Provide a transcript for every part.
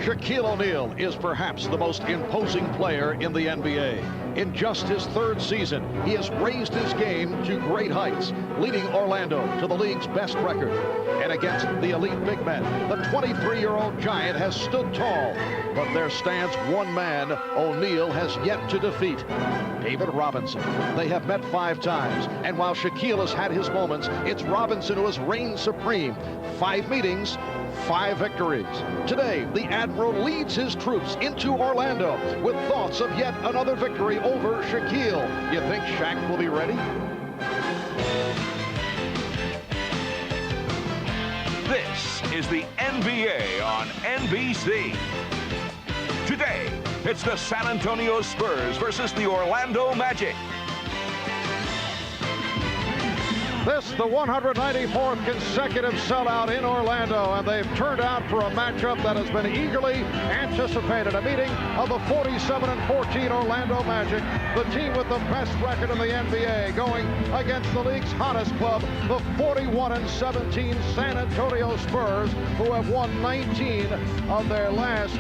Shaquille O'Neal is perhaps the most imposing player in the NBA. In just his third season, he has raised his game to great heights, leading Orlando to the league's best record. And against the elite big men, the 23-year-old giant has stood tall. But there stands one man O'Neal has yet to defeat, David Robinson. They have met 5 times, and while Shaquille has had his moments, it's Robinson who has reigned supreme. 5 meetings, 5 victories. Today, the Admiral leads his troops into Orlando with thoughts of yet another victory over Shaquille. You think Shaq will be ready? This is the NBA on NBC. Today, it's the San Antonio Spurs versus the Orlando Magic. This, the 194th consecutive sellout in Orlando, and they've turned out for a matchup that has been eagerly anticipated. A meeting of the 47-14 Orlando Magic, the team with the best record in the NBA, going against the league's hottest club, the 41-17 San Antonio Spurs, who have won 19 of their last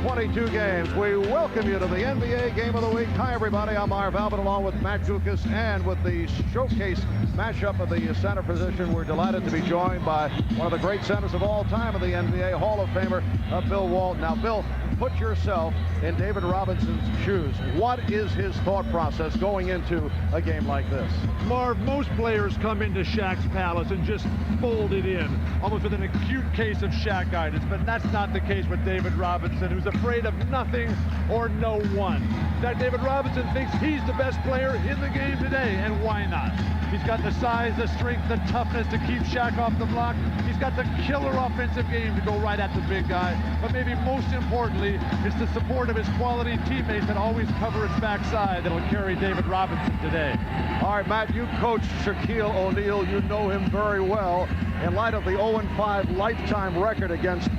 22 games. We welcome you to the NBA Game of the Week. Hi, everybody. I'm Marv Albert, along with Matt Dukas, and with the showcase matchup of the center position, we're delighted to be joined by one of the great centers of all time in the NBA, Hall of Famer Bill Walton. Now, Bill, put yourself in David Robinson's shoes. What is his thought process going into a game like this? Marv, most players come into Shaq's palace and just fold it in, almost with an acute case of Shaq-itis, but that's not the case with David Robinson, who's afraid of nothing or no one. That David Robinson thinks he's the best player in the game today, and why not? He's got the size, the strength, the toughness to keep Shaq off the block. He's got the killer offensive game to go right at the big guy. But maybe most importantly, it's the support of his quality teammates that always cover his backside that'll carry David Robinson today. All right, Matt, you coached Shaquille O'Neal. You know him very well. In light of the 0-5 lifetime record against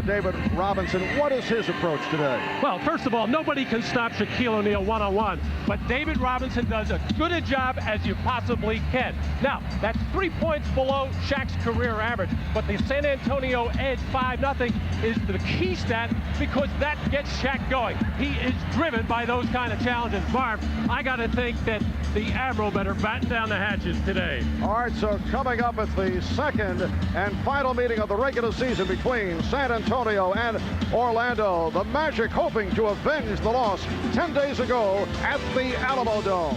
David Robinson, what is his approach today? Well, first of all, nobody can stop Shaquille O'Neal one-on-one, but David Robinson does as good a job as you possibly can. Now, that's 3 points below Shaq's career average, but the San Antonio edge 5-0 is the key stat because that gets Shaq going. He is driven by those kind of challenges. Marv, I got to think that the Admiral better batten down the hatches today. All right, so coming up at the second and final meeting of the regular season between San Antonio and Orlando, the Magic hoping to avenge the loss 10 days ago at the Alamo Dome.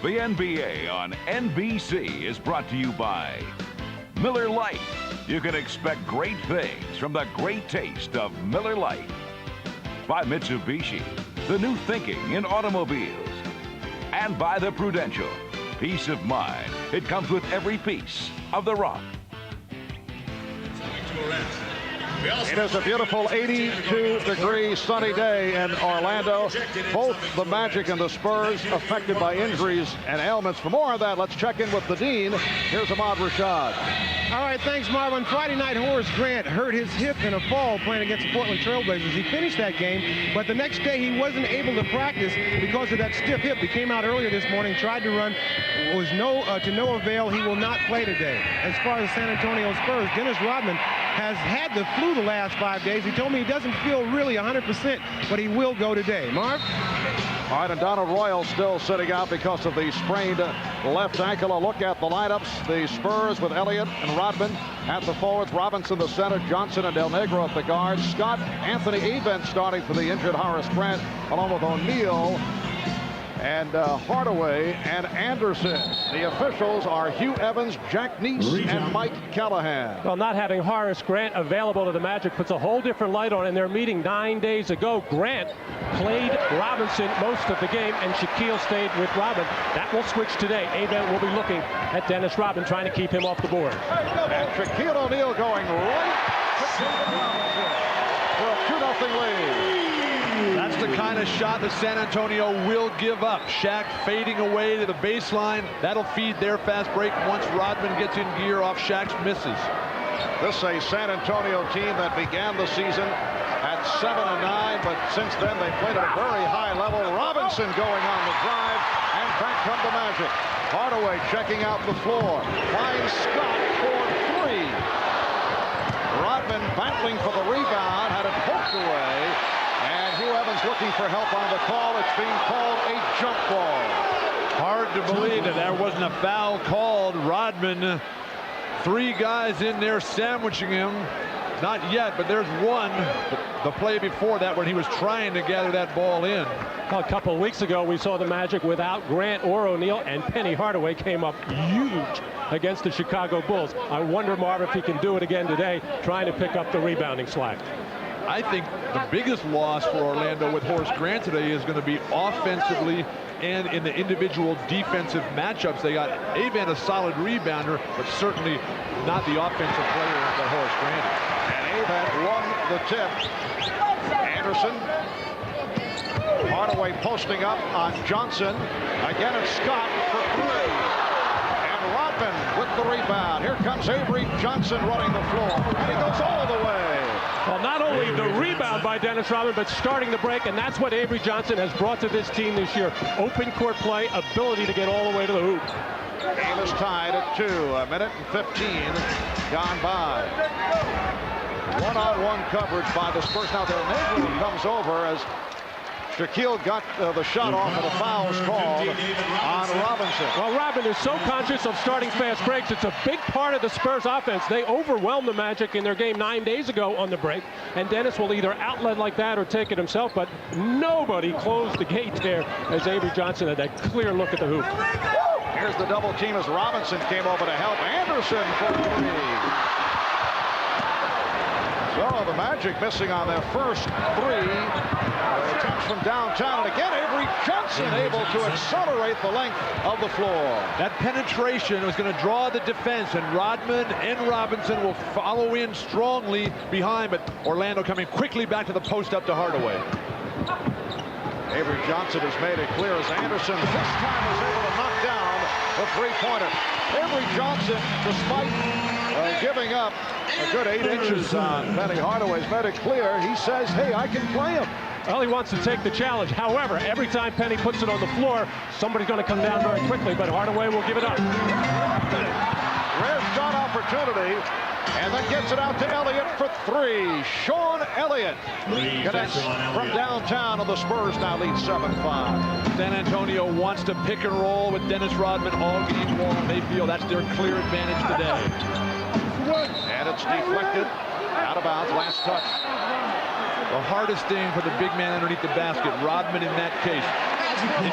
The NBA on NBC is brought to you by Miller Lite. You can expect great things from the great taste of Miller Lite. By Mitsubishi, the new thinking in automobiles. And by the Prudential. Peace of mind. It comes with every piece of the rock. It is a beautiful 82-degree sunny day in Orlando. Both the Magic and the Spurs affected by injuries and ailments. For more on that, let's check in with the Dean. Here's Ahmad Rashad. All right, thanks, Marv. On Friday night, Horace Grant hurt his hip in a fall playing against the Portland Trailblazers. He finished that game, but the next day he wasn't able to practice because of that stiff hip. He came out earlier this morning, tried to run, was to no avail. He will not play today. As far as the San Antonio Spurs, Dennis Rodman has had the flu the last 5 days. He told me he doesn't feel really 100%, but he will go today. Marv? All right, and Donald Royal still sitting out because of the sprained left ankle. A look at the lineups. The Spurs with Elliot and Rodman at the forwards. Robinson the center. Johnson and Del Negro at the guards. Scott, Anthony Eben starting for the injured Horace Grant, along with O'Neal and Hardaway and Anderson. The officials are Hugh Evans, Jack Neese, and Mike Callahan. Well, not having Horace Grant available to the Magic puts a whole different light on. In their meeting 9 days ago, Grant played Robinson most of the game, and Shaquille stayed with Robin. That will switch today. Eben will be looking at Dennis Rodman, trying to keep him off the board. And Shaquille O'Neal going right to David Robinson for a 2-0 lead. That's the kind of shot that San Antonio will give up. Shaq fading away to the baseline. That'll feed their fast break once Rodman gets in gear off Shaq's misses. This is a San Antonio team that began the season at 7-9, but since then they played at a very high level. Robinson going on the drive, and back come the Magic. Hardaway checking out the floor. Finds Scott for 3. Rodman battling for the rebound, had it poked away, and Hugh Evans looking for help on the call. It's being called a jump ball. Hard to believe that there wasn't a foul called. Rodman, 3 guys in there sandwiching him. Not yet, but there's one. The play before that when he was trying to gather that ball in. Well, a couple of weeks ago, we saw the Magic without Grant or O'Neal, and Penny Hardaway came up huge against the Chicago Bulls. I wonder, Marv, if he can do it again today, trying to pick up the rebounding slack. I think the biggest loss for Orlando with Horace Grant today is going to be offensively and in the individual defensive matchups. They got Avan, a solid rebounder, but certainly not the offensive player that Horace Grant is. And Avan won the tip. Anderson. Hardaway posting up on Johnson. Again, it's Scott for 3. And Rodman with the rebound. Here comes Avery Johnson running the floor. And he goes all the way. Well, not only the rebound by Dennis Rodman, but starting the break, and that's what Avery Johnson has brought to this team this year. Open court play, ability to get all the way to the hoop. Game is tied at 2. 1:15 gone by. One-on-one coverage by the Spurs. Now Del Negro comes over as Shaquille got the shot off and a foul was called on Robinson. Well, Rodman is so conscious of starting fast breaks. It's a big part of the Spurs offense. They overwhelmed the Magic in their game 9 days ago on the break, and Dennis will either outlet like that or take it himself, but nobody closed the gate there as Avery Johnson had that clear look at the hoop. Here's the double team as Robinson came over to help Anderson for 3. So the Magic missing on their first 3 attempts from downtown. And again, Avery Johnson able to accelerate the length of the floor. That penetration was going to draw the defense, and Rodman and Robinson will follow in strongly behind, but Orlando coming quickly back to the post up to Hardaway. Avery Johnson has made it clear as Anderson this time was able to knock down the 3-pointer. Avery Johnson, despite giving up a good 8 inches on Penny Hardaway's made it clear. He says, hey, I can play him. Well, he wants to take the challenge. However, every time Penny puts it on the floor, somebody's going to come down very quickly, but Hardaway will give it up. Rare shot opportunity, and then gets it out to Elliot for 3. Sean Elliott connects from downtown, and the Spurs now lead 7-5. San Antonio wants to pick and roll with Dennis Rodman all game long. They feel that's their clear advantage today. And it's deflected out of bounds. Last touch. The hardest thing for the big man underneath the basket, Rodman in that case.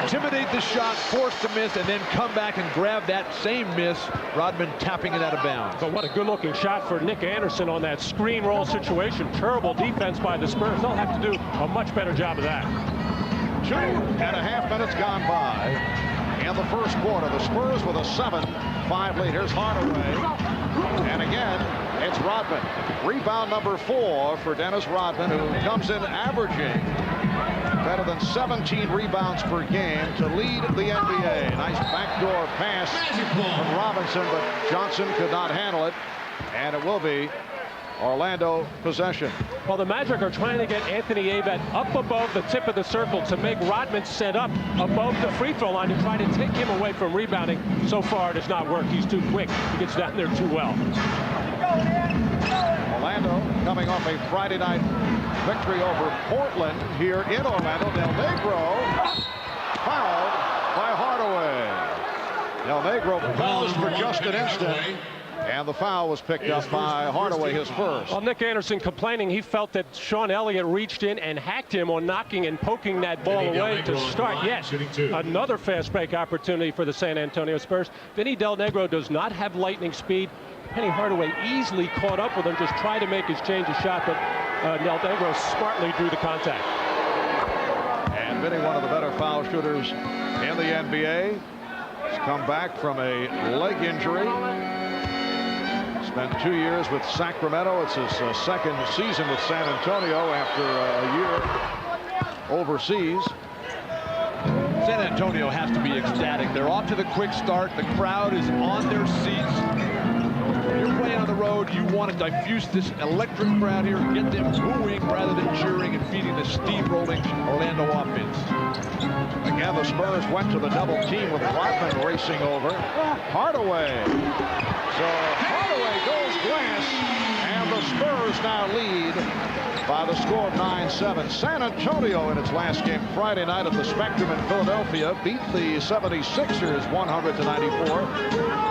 Intimidate the shot, force to miss, and then come back and grab that same miss. Rodman tapping it out of bounds. But what a good-looking shot for Nick Anderson on that screen roll situation. Terrible defense by the Spurs. They'll have to do a much better job of that. 2.5 minutes gone by in the first quarter. The Spurs with a 7-5 lead. Here's Hardaway. And again, it's Rodman. Rebound number 4 for Dennis Rodman, who comes in averaging better than 17 rebounds per game to lead the NBA. Nice backdoor pass from Robinson, but Johnson could not handle it, and it will be Orlando possession. Well, the Magic are trying to get Anthony Avan up above the tip of the circle to make Rodman set up above the free throw line to try to take him away from rebounding. So far, it has not worked. He's too quick. He gets down there too well. Orlando coming off a Friday night victory over Portland here in Orlando. Del Negro fouled by Hardaway. Del Negro paused for just an instant. And the foul was picked up by Hardaway, his first. Well, Nick Anderson complaining he felt that Sean Elliott reached in and hacked him on knocking and poking that ball away to start. Yes, another fast break opportunity for the San Antonio Spurs. Vinny Del Negro does not have lightning speed. Penny Hardaway easily caught up with him, just tried to make his change of shot, but Del Negro smartly drew the contact. And Vinny, one of the better foul shooters in the NBA, has come back from a leg injury. Spent 2 years with Sacramento. It's his second season with San Antonio after a year overseas. San Antonio has to be ecstatic. They're off to the quick start. The crowd is on their seats. When you're playing on the road, you want to diffuse this electric crowd here and get them booing rather than cheering and feeding the steamrolling Orlando offense. Again, the Spurs went to the double team with Rodman racing over Hardaway. So Hardaway goes glass, and the the Spurs now lead by the score of 9-7. San Antonio in its last game Friday night at the Spectrum in Philadelphia beat the 76ers 100-94.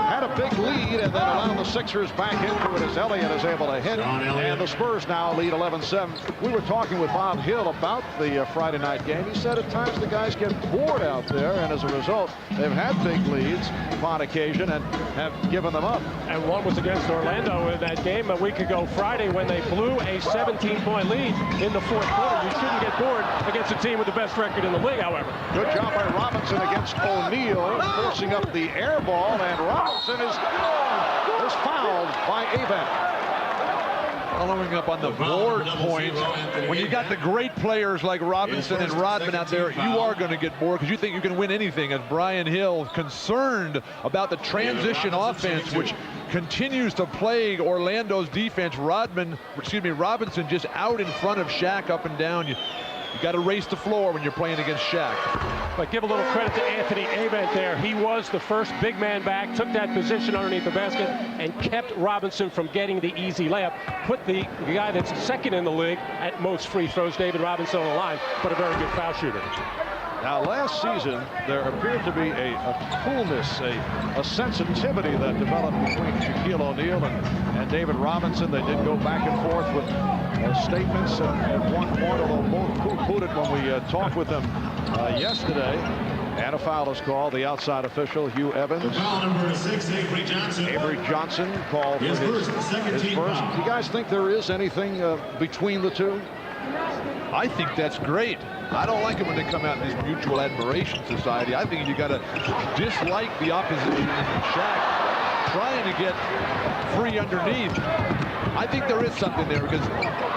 Had a big lead and then allowed the Sixers back into it as Elliot is able to hit. And the Spurs now lead 11-7. We were talking with Bob Hill about the Friday night game. He said at times the guys get bored out there, and as a result, they've had big leads upon occasion and have given them up. And one was against Orlando in that game a week ago Friday when they blew a 17-point lead in the fourth quarter. You shouldn't get bored against a team with the best record in the league, however. Good job by Robinson against O'Neal, forcing up the air ball, and Robinson is fouled by Abent. Following up on the board point, when you got the great players like Robinson and Rodman out there, you are going to get bored because you think you can win anything. As Brian Hill concerned about the transition offense, which continues to plague Orlando's defense. Robinson just out in front of Shaq up and down. You got to race the floor when you're playing against Shaq. But give a little credit to Anthony Abent there. He was the first big man back, took that position underneath the basket, and kept Robinson from getting the easy layup. Put the guy that's second in the league at most free throws, David Robinson, on the line, but a very good foul shooter. Now, last season, there appeared to be a coolness, a sensitivity that developed between Shaquille O'Neal and David Robinson. They did go back and forth with statements at one point, although both poo-pooed it when we talked with them yesterday. And a foul is called. The outside official, Hugh Evans. Foul number 6, Avery Johnson. Avery Johnson called for his first. Do you guys think there is anything between the two? I think that's great. I don't like it when they come out in this mutual admiration society. I think you got to dislike the opposition and Shaq trying to get free underneath. I think there is something there because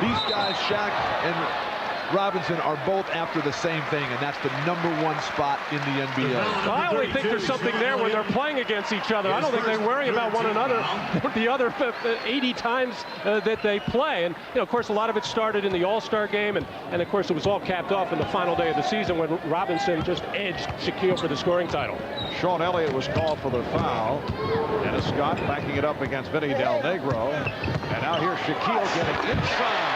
these guys, Shaq and Robinson, are both after the same thing, and that's the #1 spot in the NBA. Well, I only think there's something there when they're playing against each other. I don't think they worry about one another the other 80 times that they play. And, you know, of course, a lot of it started in the All-Star game, and of course, it was all capped off in the final day of the season when Robinson just edged Shaquille for the scoring title. Sean Elliott was called for the foul. Dennis Scott backing it up against Vinny Del Negro. And now here's Shaquille getting inside.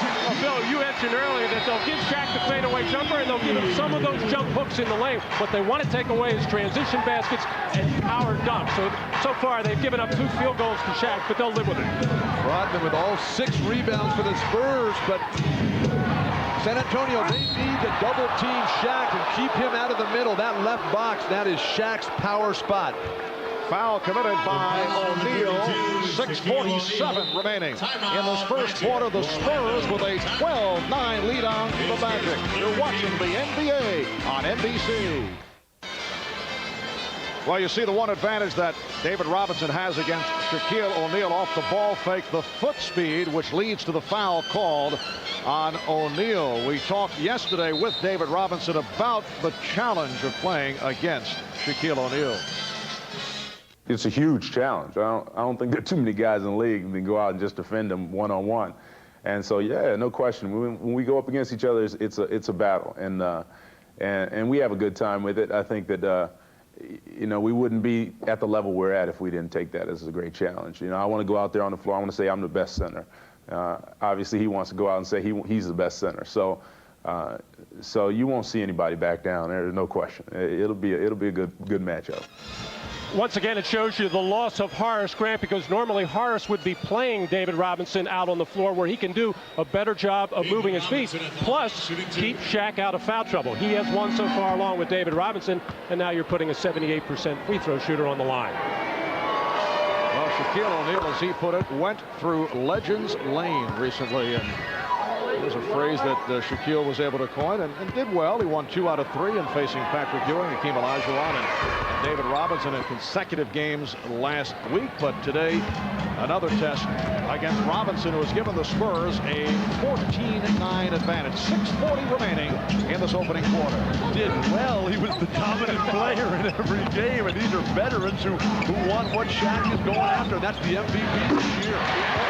Well, Bill, you mentioned earlier that they'll give Shaq the fadeaway jumper and they'll give him some of those jump hooks in the lane. What they want to take away is transition baskets and power dunks. So far, they've given up 2 field goals to Shaq, but they'll live with it. Rodman with all 6 rebounds for the Spurs, but San Antonio, they need to double team Shaq and keep him out of the middle. That left box, that is Shaq's power spot. Foul committed by O'Neal. 6:47 remaining in this first quarter. The Spurs with a 12-9 lead on the Magic. You're watching the NBA on NBC. Well, you see the one advantage that David Robinson has against Shaquille O'Neal off the ball fake, the foot speed, which leads to the foul called on O'Neal. We talked yesterday with David Robinson about the challenge of playing against Shaquille O'Neal. It's a huge challenge. I don't think there are too many guys in the league that can go out and just defend them one-on-one. And so, yeah, no question. When we go up against each other, it's a battle, and we have a good time with it. I think that you know, we wouldn't be at the level we're at if we didn't take that as a great challenge. You know, I want to go out there on the floor. I want to say I'm the best center. Obviously, he wants to go out and say he's the best center. So you won't see anybody back down. There's no question. It'll be a good matchup. Once again, it shows you the loss of Horace Grant, because normally Horace would be playing David Robinson out on the floor where he can do a better job of moving his feet, plus keep Shaq out of foul trouble. He has won so far along with David Robinson, and now you're putting a 78% free throw shooter on the line. Well, Shaquille O'Neal, as he put it, went through Legends Lane recently, and it was a phrase that Shaquille was able to coin and did well. He won 2 out of 3 in facing Patrick Ewing, Hakeem Olajuwon, and David Robinson in consecutive games last week. But today, another test against Robinson, who has given the Spurs a 14-9 advantage. 6:40 remaining in this opening quarter. Did well. He was the dominant player in every game, and these are veterans who want what Shaq is going after. That's the MVP this year.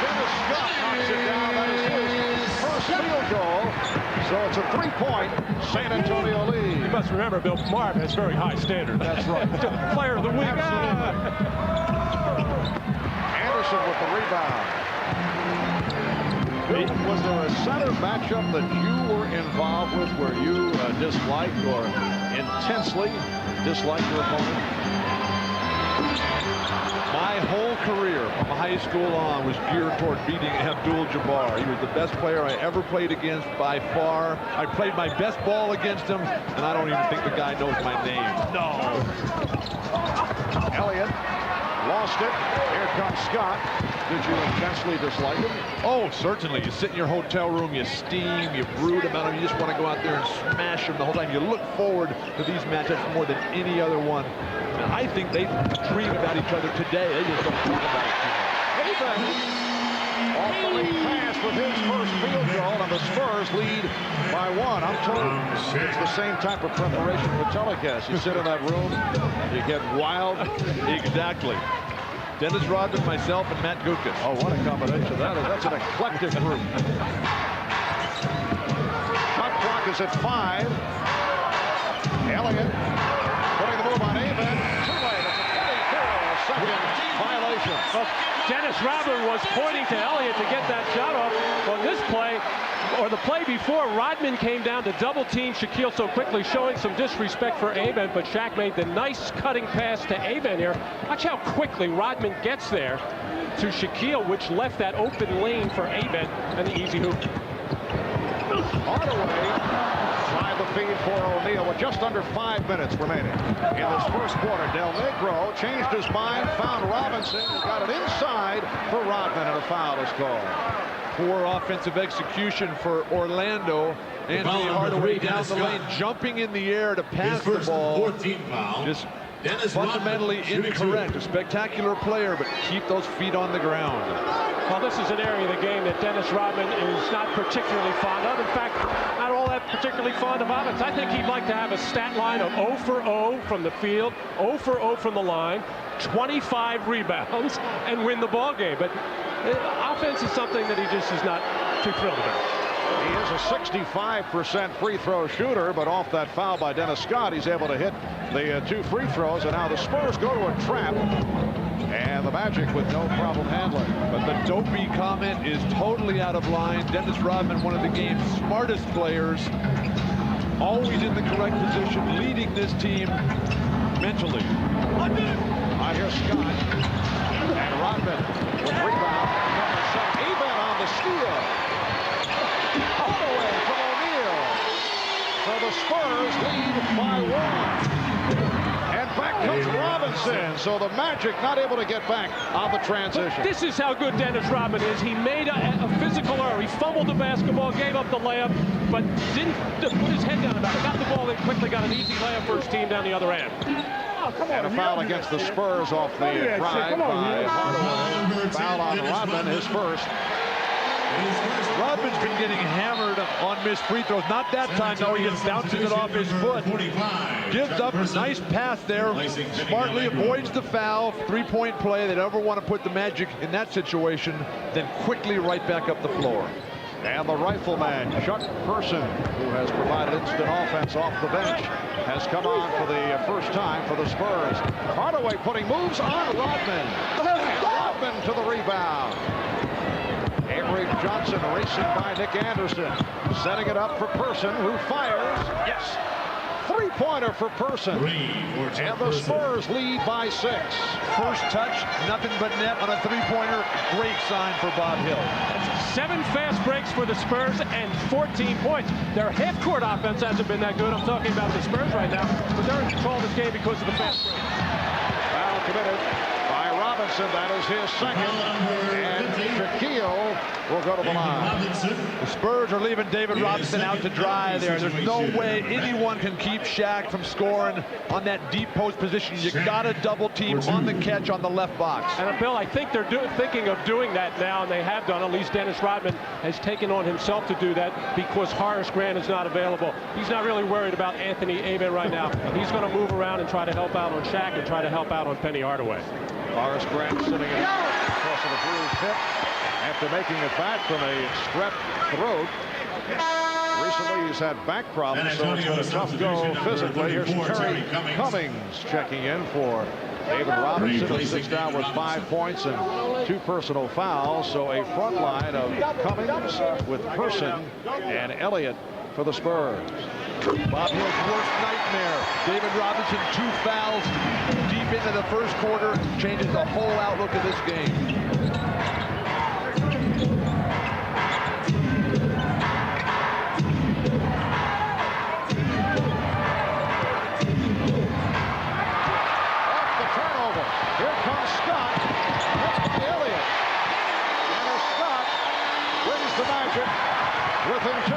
Dennis Scott knocks it down. That is his first field goal. So it's a 3-point San Antonio lead. You must remember, Bill, Marv has very high standards. That's right. Player of the week. Anderson with the rebound. Was there a center matchup that you were involved with where you disliked or intensely disliked your opponent? My whole career from high school on was geared toward beating Abdul-Jabbar. He was the best player I ever played against by far. I played my best ball against him, and I don't even think the guy knows my name. No. Elliot lost it. Here comes Scott. Did you intensely dislike him? Oh, certainly. You sit in your hotel room, you steam, you brood about him, you just want to go out there and smash him the whole time. You look forward to these matchups more than any other one. And I think they dream about each other today. They just don't talk about it too much. Off the lead pass with his first field goal, and the Spurs lead by 1. I'm told it's the same type of preparation for telecast. You sit in that room, you get wild. Exactly. Dennis Rodman, myself, and Matt Gukas. Oh, what a combination that is. That's an eclectic group. Shot clock is at 5. Elliot putting the move on Amen. Too late. It's a 24-second violation. Well, Dennis Rodman was pointing to Elliot to get that shot off. On this play, or the play before, Rodman came down to double team Shaquille so quickly, showing some disrespect for Amen, but Shaq made the nice cutting pass to Amen here. Watch how quickly Rodman gets there to Shaquille, which left that open lane for Amen and the easy hoop. Hardaway tried the feed for O'Neal with just under 5 minutes remaining in this first quarter. Del Negro changed his mind, found Robinson, and got it inside for Rodman, and a foul is called. Poor offensive execution for Orlando. Anthony Hardaway down the lane, jumping in the air to pass the ball. Just fundamentally incorrect. A spectacular player, but keep those feet on the ground. Well, this is an area of the game that Dennis Rodman is not particularly fond of. In fact, not all that particularly fond of offense. I think he'd like to have a stat line of 0 for 0 from the field, 0 for 0 from the line, 25 rebounds, and win the ball game. But offense is something that he just is not too thrilled about. He is a 65% free throw shooter, but off that foul by Dennis Scott, he's able to hit the 2 free throws, and now the Spurs go to a trap, and the Magic with no problem handling. But the dopey comment is totally out of line. Dennis Rodman, one of the game's smartest players, always in the correct position, leading this team mentally. I hear Scott and Rodman with rebound. Even on the steal. Hardaway from O'Neal. So the Spurs lead by 1. And back comes Robinson. So the Magic not able to get back on the transition. But this is how good Dennis Rodman is. He made a physical error. He fumbled the basketball, gave up the layup, but didn't put his head down about it. Got the ball in quickly, got an easy layup for his team down the other end. And a foul against the Spurs off the drive by Hardaway. Foul on Rodman, his first. Rodman's been getting hammered on missed free throws. Not that time, though. He just bounces it off his foot. Gives up a nice pass there. Smartly avoids the foul. Three-point play. They never want to put the Magic in that situation. Then quickly right back up the floor. And the rifleman, Chuck Person, who has provided instant offense off the bench, has come on for the first time for the Spurs. Hardaway putting moves on Rodman. And Rodman to the rebound. Avery Johnson racing by Nick Anderson. Setting it up for Person, who fires. Yes. Three-pointer for Person. And the Spurs lead by 6. First touch, nothing but net on a three-pointer. Great sign for Bob Hill. 7 fast breaks for the Spurs and 14 points. Their half-court offense hasn't been that good. I'm talking about the Spurs right now, but they're in control of this game because of the fast breaks. Foul committed by Robinson. That is his second. And Shaquille will go to the line. The Spurs are leaving David Robinson out to dry there. There's no way anyone can keep Shaq from scoring on that deep post position. You got to double team on the catch on the left box. And Bill, I think they're thinking of doing that now, and they have done. At least Dennis Rodman has taken on himself to do that because Horace Grant is not available. He's not really worried about Anthony Amen right now. He's going to move around and try to help out on Shaq and try to help out on Penny Hardaway. Horace Grant sitting in across the bruised hip after making it back from a strep throat. Recently, he's had back problems, so it's been a tough go physically. Here's Terry Cummings checking in for David Robinson, who sits down with 5 points and 2 personal fouls. So a front line of Cummings with Person and Elliot for the Spurs. Bob Hill's worst nightmare. David Robinson, 2 fouls deep into the first quarter, changes the whole outlook of this game. Within 2.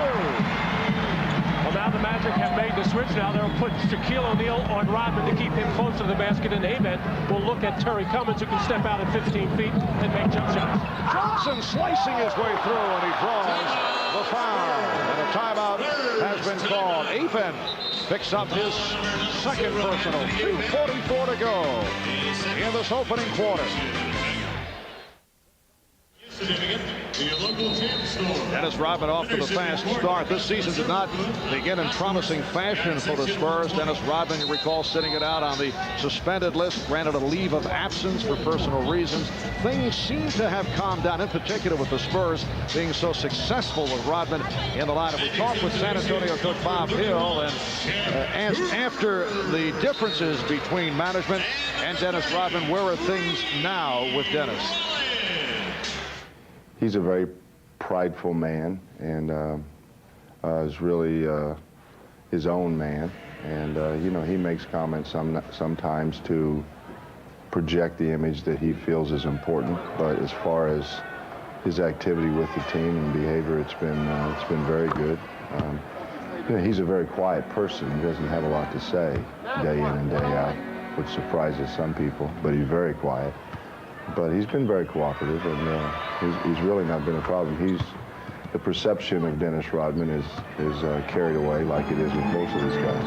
Well, now the Magic have made the switch. Now they'll put Shaquille O'Neal on Rodman to keep him close to the basket, and Avent will look at Terry Cummings, who can step out at 15 feet and make jump shots. Johnson slicing his way through, and he draws the foul. And a timeout has been called. Avent picks up his second personal. 2:44 to go in this opening quarter. Dennis Rodman off to the fast start. This season did not begin in promising fashion for the Spurs. Dennis Rodman, you recall, sitting it out on the suspended list, granted a leave of absence for personal reasons. Things seem to have calmed down, in particular with the Spurs being so successful with Rodman in the lineup. We talked with San Antonio coach Bob Hill and asked after the differences between management and Dennis Rodman, where are things now with Dennis? He's a very prideful man and is really his own man. And, you know, he makes comments sometimes to project the image that he feels is important. But as far as his activity with the team and behavior, it's been very good. You know, he's a very quiet person. He doesn't have a lot to say day in and day out, which surprises some people, but he's very quiet. But he's been very cooperative, and he's really not been a problem. The perception of Dennis Rodman is carried away like it is with most of these guys.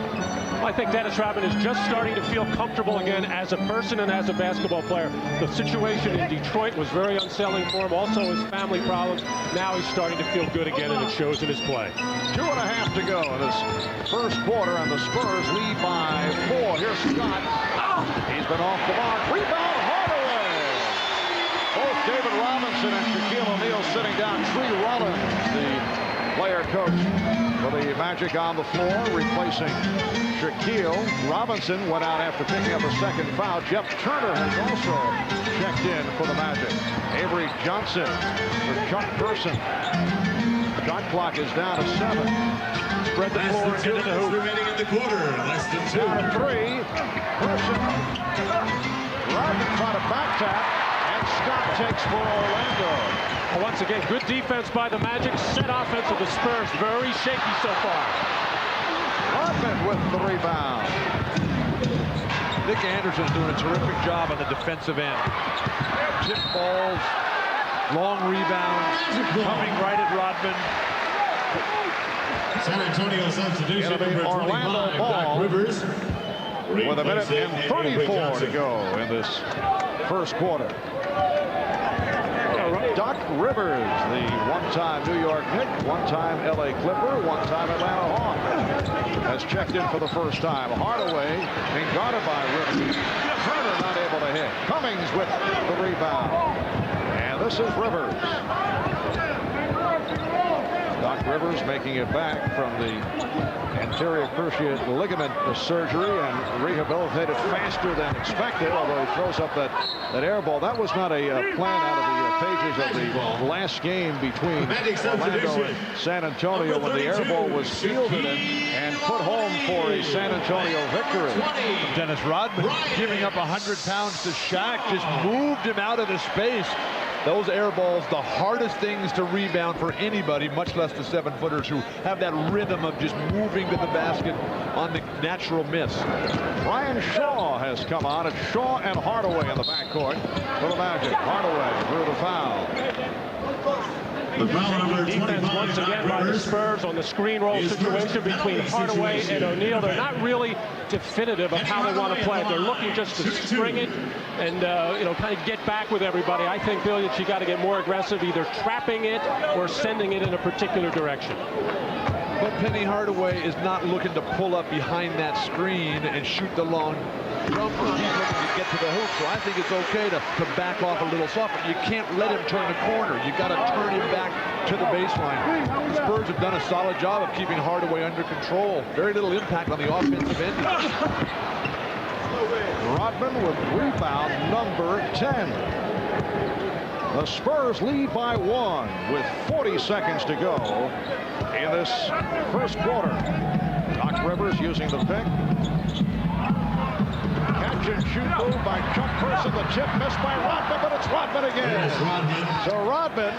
I think Dennis Rodman is just starting to feel comfortable again as a person and as a basketball player. The situation in Detroit was very unsettling for him. Also his family problems. Now he's starting to feel good again, and it shows in his play. 2.5 to go in this first quarter, and the Spurs lead by 4. Here's Scott. He's been off the mark. Rebound, Hardaway. Both David Robinson and Shaquille O'Neal sitting down. Tree Rollins, the player coach for the Magic, on the floor, replacing Shaquille. Robinson went out after picking up a second foul. Jeff Turner has also checked in for the Magic. Avery Johnson for Chuck Person. Shot clock is down to 7. Spread the floor and get in the hoop. Remaining in the quarter, less than 2. Down to 3. Person. Rodman trying to back tap, and Scott takes for Orlando. Once again, good defense by the Magic. Set offense of the Spurs. Very shaky so far. Rodman with the rebound. Nick Anderson's doing a terrific job on the defensive end. Tip balls, long rebounds, coming right at Rodman. San Antonio substitution number Orlando 25, ball Doc Rivers. With a minute and 34 to go in this first quarter. Doc Rivers, the one-time New York Knick, one-time LA Clipper, one-time Atlanta Hawk, has checked in for the first time. Hardaway being guarded by Rivers. Turner not able to hit. Cummings with the rebound. And this is Rivers. Doc Rivers making it back from the anterior cruciate ligament surgery and rehabilitated faster than expected, although he throws up that air ball. That was not a plan out of the pages of the last game between Orlando and San Antonio when the air ball was fielded and put home for a San Antonio victory. Dennis Rodman giving up 100 pounds to Shaq, just moved him out of the space. Those air balls, the hardest things to rebound for anybody, much less the 7-footers who have that rhythm of just moving to the basket on the natural miss. Brian Shaw has come on. It's Shaw and Hardaway in the backcourt for the Magic. Hardaway through the foul. The foul number Defense 25, once again Doc by the Rivers. Spurs on the screen roll situation between Hardaway and O'Neal. They're not really definitive of how they want to play it. They're looking just to string it and you know, kind of get back with everybody. I think, Bill, that you got to get more aggressive, either trapping it or sending it in a particular direction. But Penny Hardaway is not looking to pull up behind that screen and shoot the long jumper. He's looking to get to the hoop, so I think it's okay to back off a little softer. You can't let him turn the corner. You got to turn him back to the baseline. The Spurs have done a solid job of keeping Hardaway under control. Very little impact on the offensive end. Rodman with rebound number 10. The Spurs lead by 1 with 40 seconds to go in this first quarter. Doc Rivers using the pick. Catch and shoot move by Chuck Person. The tip missed by Rodman, but it's Rodman again. So Rodman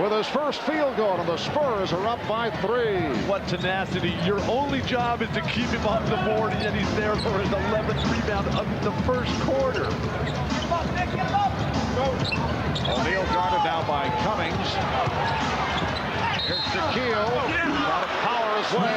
with his first field goal, and the Spurs are up by 3. What tenacity. Your only job is to keep him off the board, and yet he's there for his 11th rebound of the first quarter. O'Neal guarded now by Cummings. Here's Shaquille. Got to power his way.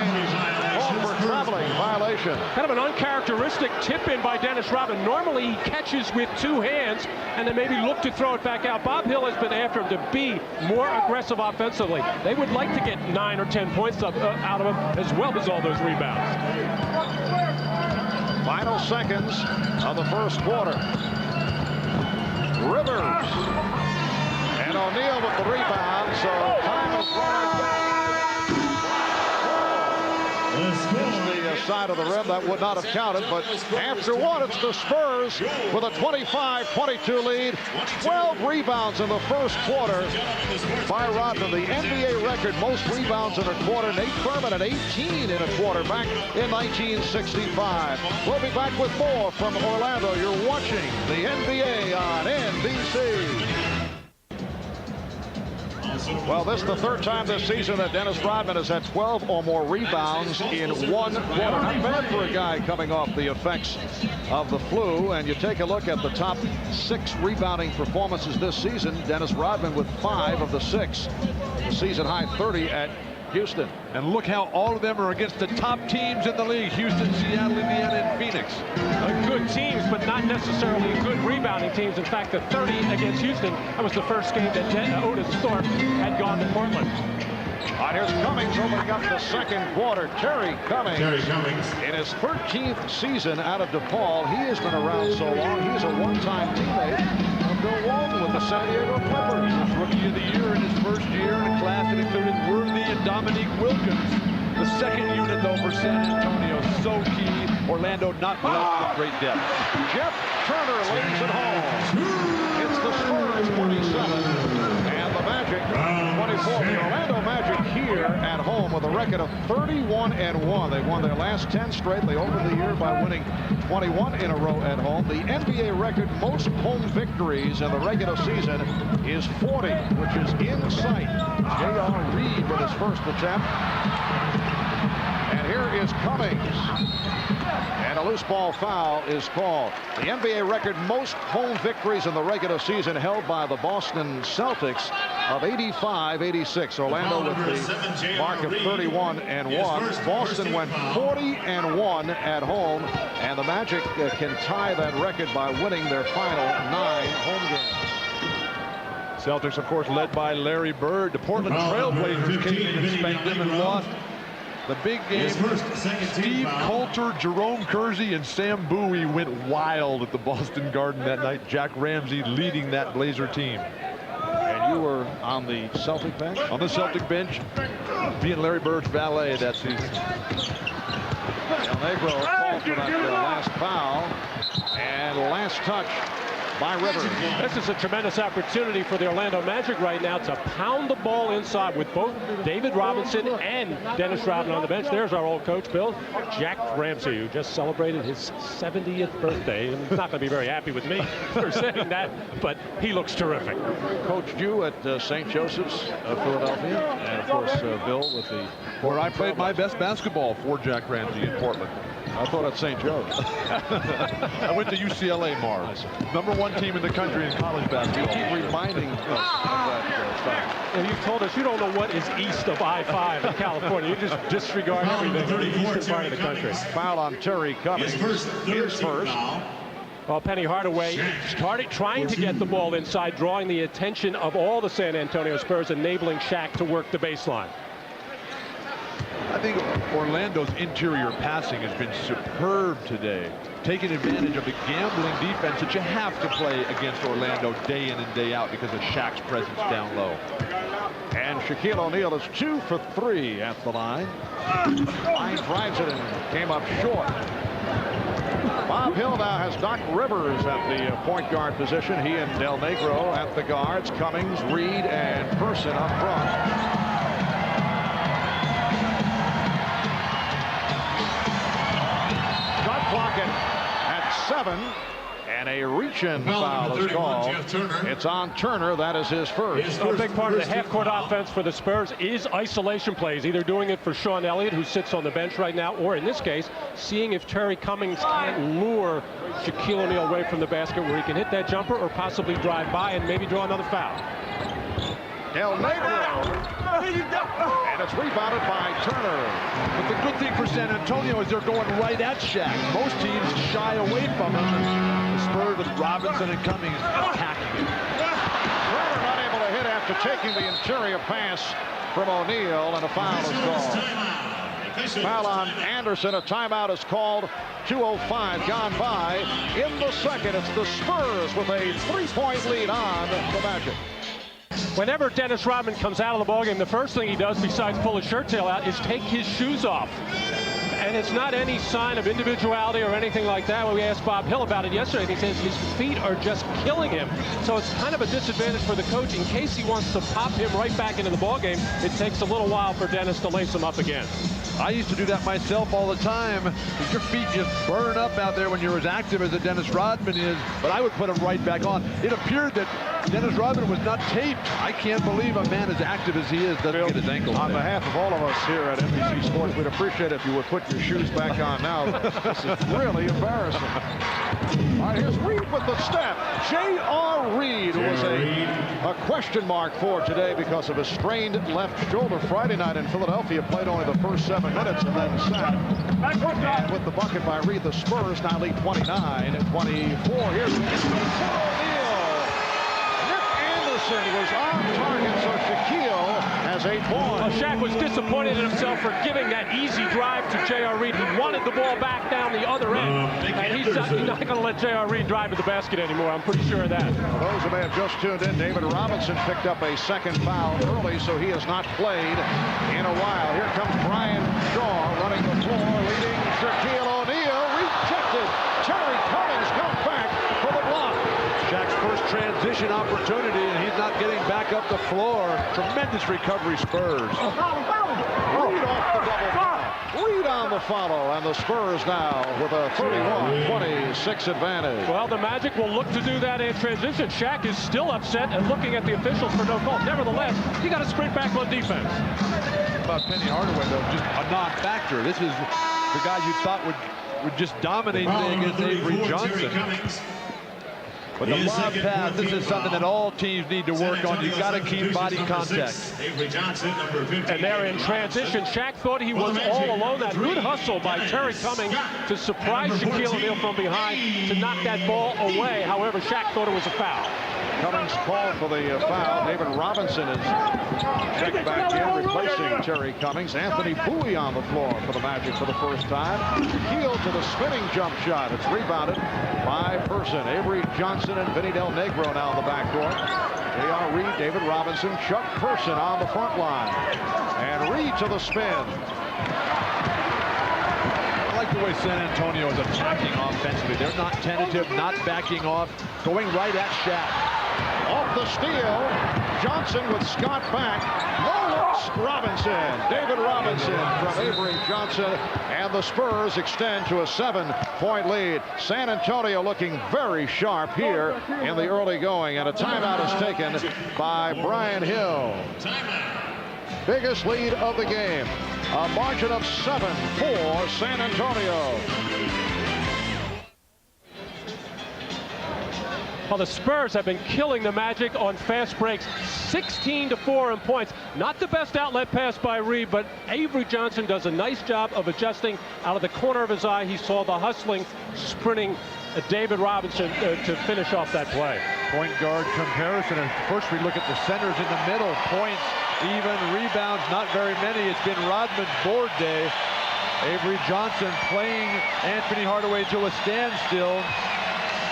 Called for traveling. Violation. Kind of an uncharacteristic tip-in by Dennis Rodman. Normally he catches with 2 hands and then maybe look to throw it back out. Bob Hill has been after him to be more aggressive offensively. They would like to get 9 or 10 points out of him, as well as all those rebounds. Final seconds of the first quarter. Rivers. And O'Neal with the rebound, so time is run out. The side of the rim, that would not have counted, but after 1, it's the Spurs with a 25-22 lead. 12 rebounds in the first quarter by Rodman. The NBA record most rebounds in a quarter. Nate Thurman at 18 in a quarter back in 1965. We'll be back with more from Orlando. You're watching the NBA on NBC. Well, this is the 3rd time this season that Dennis Rodman has had 12 or more rebounds in 1 quarter. Not bad for a guy coming off the effects of the flu. And you take a look at the top 6 rebounding performances this season. Dennis Rodman with 5 of the 6. The season high 30 at Houston. And look how all of them are against the top teams in the league. Houston, Seattle, Indiana, and Phoenix. Good teams, but not necessarily good rebounding teams. In fact, the 30 against Houston, that was the first game that Otis Thorpe had gone to Portland. All right, here's Cummings opening up the second quarter. Terry Cummings. In his 13th season out of DePaul. He has been around so long. He's a one-time teammate of Bill Walton with the San Diego Clippers. Rookie of the year in his first year in a class that included Worthy and Dominique Wilkins. The second unit, though, for San Antonio, so key. Orlando not blessed with great depth. Jeff Turner leads it home. It's the Spurs 47 and the Magic 24. The Orlando Magic here at home with a record of 31-1. They won their last 10 straight. They opened the year by winning 21 in a row at home. The NBA record most home victories in the regular season is 40, which is in sight. J.R. Reed with his first attempt. And here is Cummings. And a loose ball foul is called. The NBA record most home victories in the regular season held by the Boston Celtics of 85-86. Orlando with the mark of 31-1. Boston went 40-1 at home. And the Magic can tie that record by winning their final 9 home games. Celtics, of course, led by Larry Bird. The Portland Trailblazers came in and spanked them and lost the big game. Steve Coulter, Jerome Kersey, and Sam Bowie went wild at the Boston Garden that night. Jack Ramsey leading that Blazer team. And you were on the Celtic bench? On the Celtic bench, being Larry Bird's valet that season. El Negro called for that last foul. And last touch by Rivers. This is a tremendous opportunity for the Orlando Magic right now to pound the ball inside with both David Robinson and Dennis Rodman on the bench. There's our old coach, Bill. Jack Ramsey, who just celebrated his 70th birthday. And he's not going to be very happy with me for saying that, but he looks terrific. Coached you at St. Joseph's of Philadelphia. And, of course, Bill with the... Where I played my best basketball for Jack Ramsey in Portland. I thought at St. Joe's. I went to UCLA, Mars. #1 team in the country in college basketball. You keep reminding us of that stuff. And you told us you don't know what is east of I-5 in California. You just disregard everything in the eastern part of the country. Foul on Terry Cummings. His first. Well, Penny Hardaway started trying to get the ball inside, drawing the attention of all the San Antonio Spurs, enabling Shaq to work the baseline. think Orlando's interior passing has been superb today, taking advantage of the gambling defense that you have to play against Orlando day in and day out because of Shaq's presence down low. And Shaquille O'Neal is 2 for 3 at the line. Line drives it and came up short. Bob Hill now has Doc Rivers at the point guard position. He and Del Negro at the guards. Cummings, Reed, and Person up front. Shot clock at 7. And a reach-in foul is called. It's on Turner. That is his first. A big part of the half-court offense for the Spurs is isolation plays, either doing it for Sean Elliott, who sits on the bench right now, or in this case, seeing if Terry Cummings can't lure Shaquille O'Neal away from the basket where he can hit that jumper or possibly drive by and maybe draw another foul. Del Negro. And it's rebounded by Turner. But the good thing for San Antonio is they're going right at Shaq. Most teams shy away from him. The Spurs with Robinson and Cummings attacking him. Turner not able to hit after taking the interior pass from O'Neal, and a foul is called. Foul on Anderson. A timeout is called. 2:05 gone by. In the second, it's the Spurs with a 3-point lead on the Magic. Whenever Dennis Rodman comes out of the ballgame, the first thing he does, besides pull his shirt tail out, is take his shoes off. And it's not any sign of individuality or anything like that. When we asked Bob Hill about it yesterday, he says his feet are just killing him. So it's kind of a disadvantage for the coach. In case he wants to pop him right back into the ballgame, it takes a little while for Dennis to lace him up again. I used to do that myself all the time. Your feet just burn up out there when you're as active as a Dennis Rodman is, but I would put them right back on. It appeared that Dennis Rodman was not taped. I can't believe a man as active as he is doesn't get his ankle. On behalf of all of us here at NBC Sports, we'd appreciate it if you would put your shoes back on now. This is really embarrassing. All right, here's Reed with the step. J.R. Reed was a question mark for today because of a strained left shoulder. Friday night in Philadelphia, played only the first 7 minutes and then sat. And with the bucket by Reed, the Spurs now lead 29-24. Here's O'Neal. Anderson was on target, so Shaquille has 8 points. Well, Shaq was disappointed in himself for giving that easy drive to J.R. Reed. He wanted the ball back down the other end, and he's not going to let J.R. Reed drive to the basket anymore. I'm pretty sure of that. For those who may have just tuned in, David Robinson picked up a second foul early, so he has not played in a while. Here comes Brian Shaw running the floor, leading Shaquille O'Neal. Rejected. Terry Cummings comes back for the block. Shaq's first transition opportunity, and he's not getting back up the floor. Tremendous recovery, Spurs. Reed off the double foul. Reed on the follow, and the Spurs now with a 31-26 advantage. Well, the Magic will look to do that in transition. Shaq is still upset and looking at the officials for no call. Nevertheless, you got to sprint back on defense. About Penny Hardaway, though, just a non-factor. This is the guy you thought would just dominate today against Avery Johnson. But the lob pass, this is something that all teams need to work on. You've got to keep body contact. And they're in transition. Shaq thought he was all alone. That good hustle by Terry Cummings to surprise Shaquille O'Neal from behind to knock that ball away. However, Shaq thought it was a foul. Cummings called for the foul. David Robinson is checked back in, replacing Terry Cummings. Anthony Bowie on the floor for the Magic for the first time. Shaquille to the spinning jump shot. It's rebounded by Person. Avery Johnson and Vinny Del Negro now in the backcourt. J.R. Reed, David Robinson, Chuck Person on the front line. And Reed to the spin. I like the way San Antonio is attacking offensively. They're not tentative, not backing off, going right at Shaq. Off the steal, Johnson with Scott back. No looks, Robinson. David Robinson from Avery Johnson. And the Spurs extend to a 7-point lead. San Antonio looking very sharp here in the early going. And a timeout is taken by Brian Hill. Biggest lead of the game. A margin of 7 for San Antonio. Well, the Spurs have been killing the Magic on fast breaks. 16-4 in points. Not the best outlet pass by Reed, but Avery Johnson does a nice job of adjusting out of the corner of his eye. He saw the hustling, sprinting David Robinson to finish off that play. Point guard comparison. And first we look at the centers in the middle. Points even. Rebounds, not very many. It's been Rodman's board day. Avery Johnson playing Anthony Hardaway to a standstill.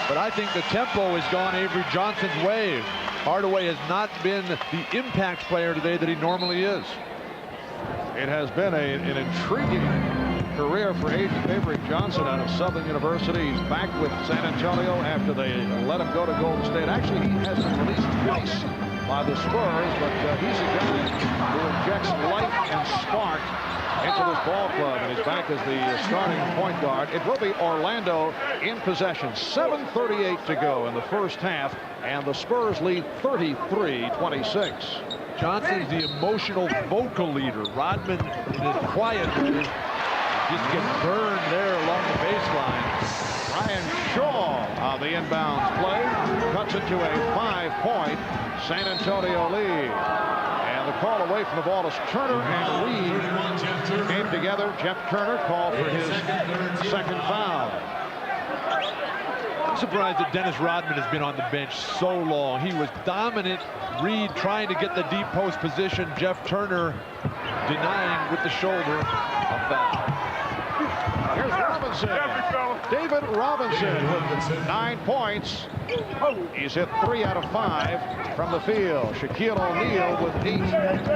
But I think the tempo has gone Avery Johnson's way. Hardaway has not been the impact player today that he normally is. It has been an intriguing career for Avery Johnson out of Southern University. He's back with San Antonio after they let him go to Golden State. Actually, he has been released twice by the Spurs, but he's a guy who injects life and spark into this ball club, and he's back as the starting point guard. It will be Orlando in possession. 7:38 to go in the first half, and the Spurs lead 33-26. Johnson's the emotional vocal leader. Rodman is quiet. Just gets burned there along the baseline. Ryan Shaw on the inbounds play cuts it to a 5-point San Antonio lead. And the call away from the ball is Turner and Reed came together. Jeff Turner called for his second foul. I'm surprised that Dennis Rodman has been on the bench so long. He was dominant. Reed trying to get the deep post position. Jeff Turner denying with the shoulder a foul. Here's Robinson. David Robinson with 9 points. He's hit 3 out of 5 from the field. Shaquille O'Neal with 8.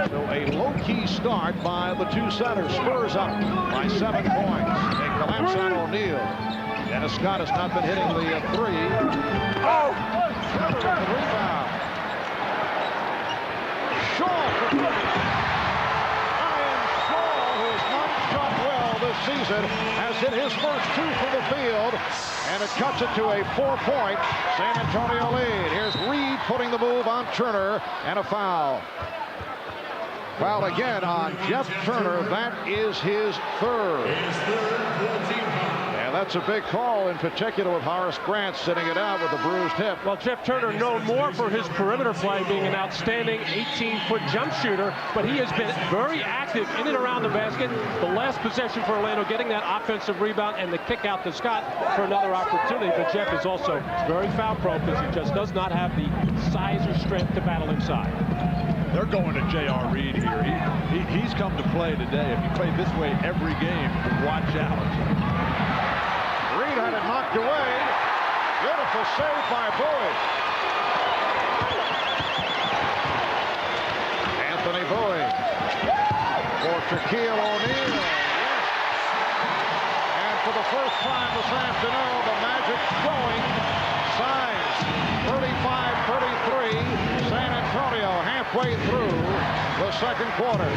So a low-key start by the two centers. Spurs up by 7 points. They collapse on O'Neal. Dennis Scott has not been hitting the 3. Oh! Trevor with the rebound. Shaw for 3. Ryan Shaw, who has not shot well this season, has hit his first 2 from the field, and it cuts it to a 4-point San Antonio lead. Here's Reed putting the move on Turner, and a foul. Foul again on Jeff Turner. That is his third. And that's a big call, in particular with Horace Grant sitting it out with a bruised hip. Well, Jeff Turner known more for his perimeter play, being an outstanding 18-foot jump shooter, but he has been very active in and around the basket. The last possession for Orlando, getting that offensive rebound and the kick out to Scott for another opportunity. But Jeff is also very foul-prone because he just does not have the size or strength to battle inside. They're going to J.R. Reed here. He's come to play today. If you play this way every game, watch out. Reed had it knocked away. Beautiful save by Bowie. Anthony Bowie for Shaquille O'Neal. And for the first time this afternoon, the Magic showing signs. 35-33. San Antonio halfway through the second quarter.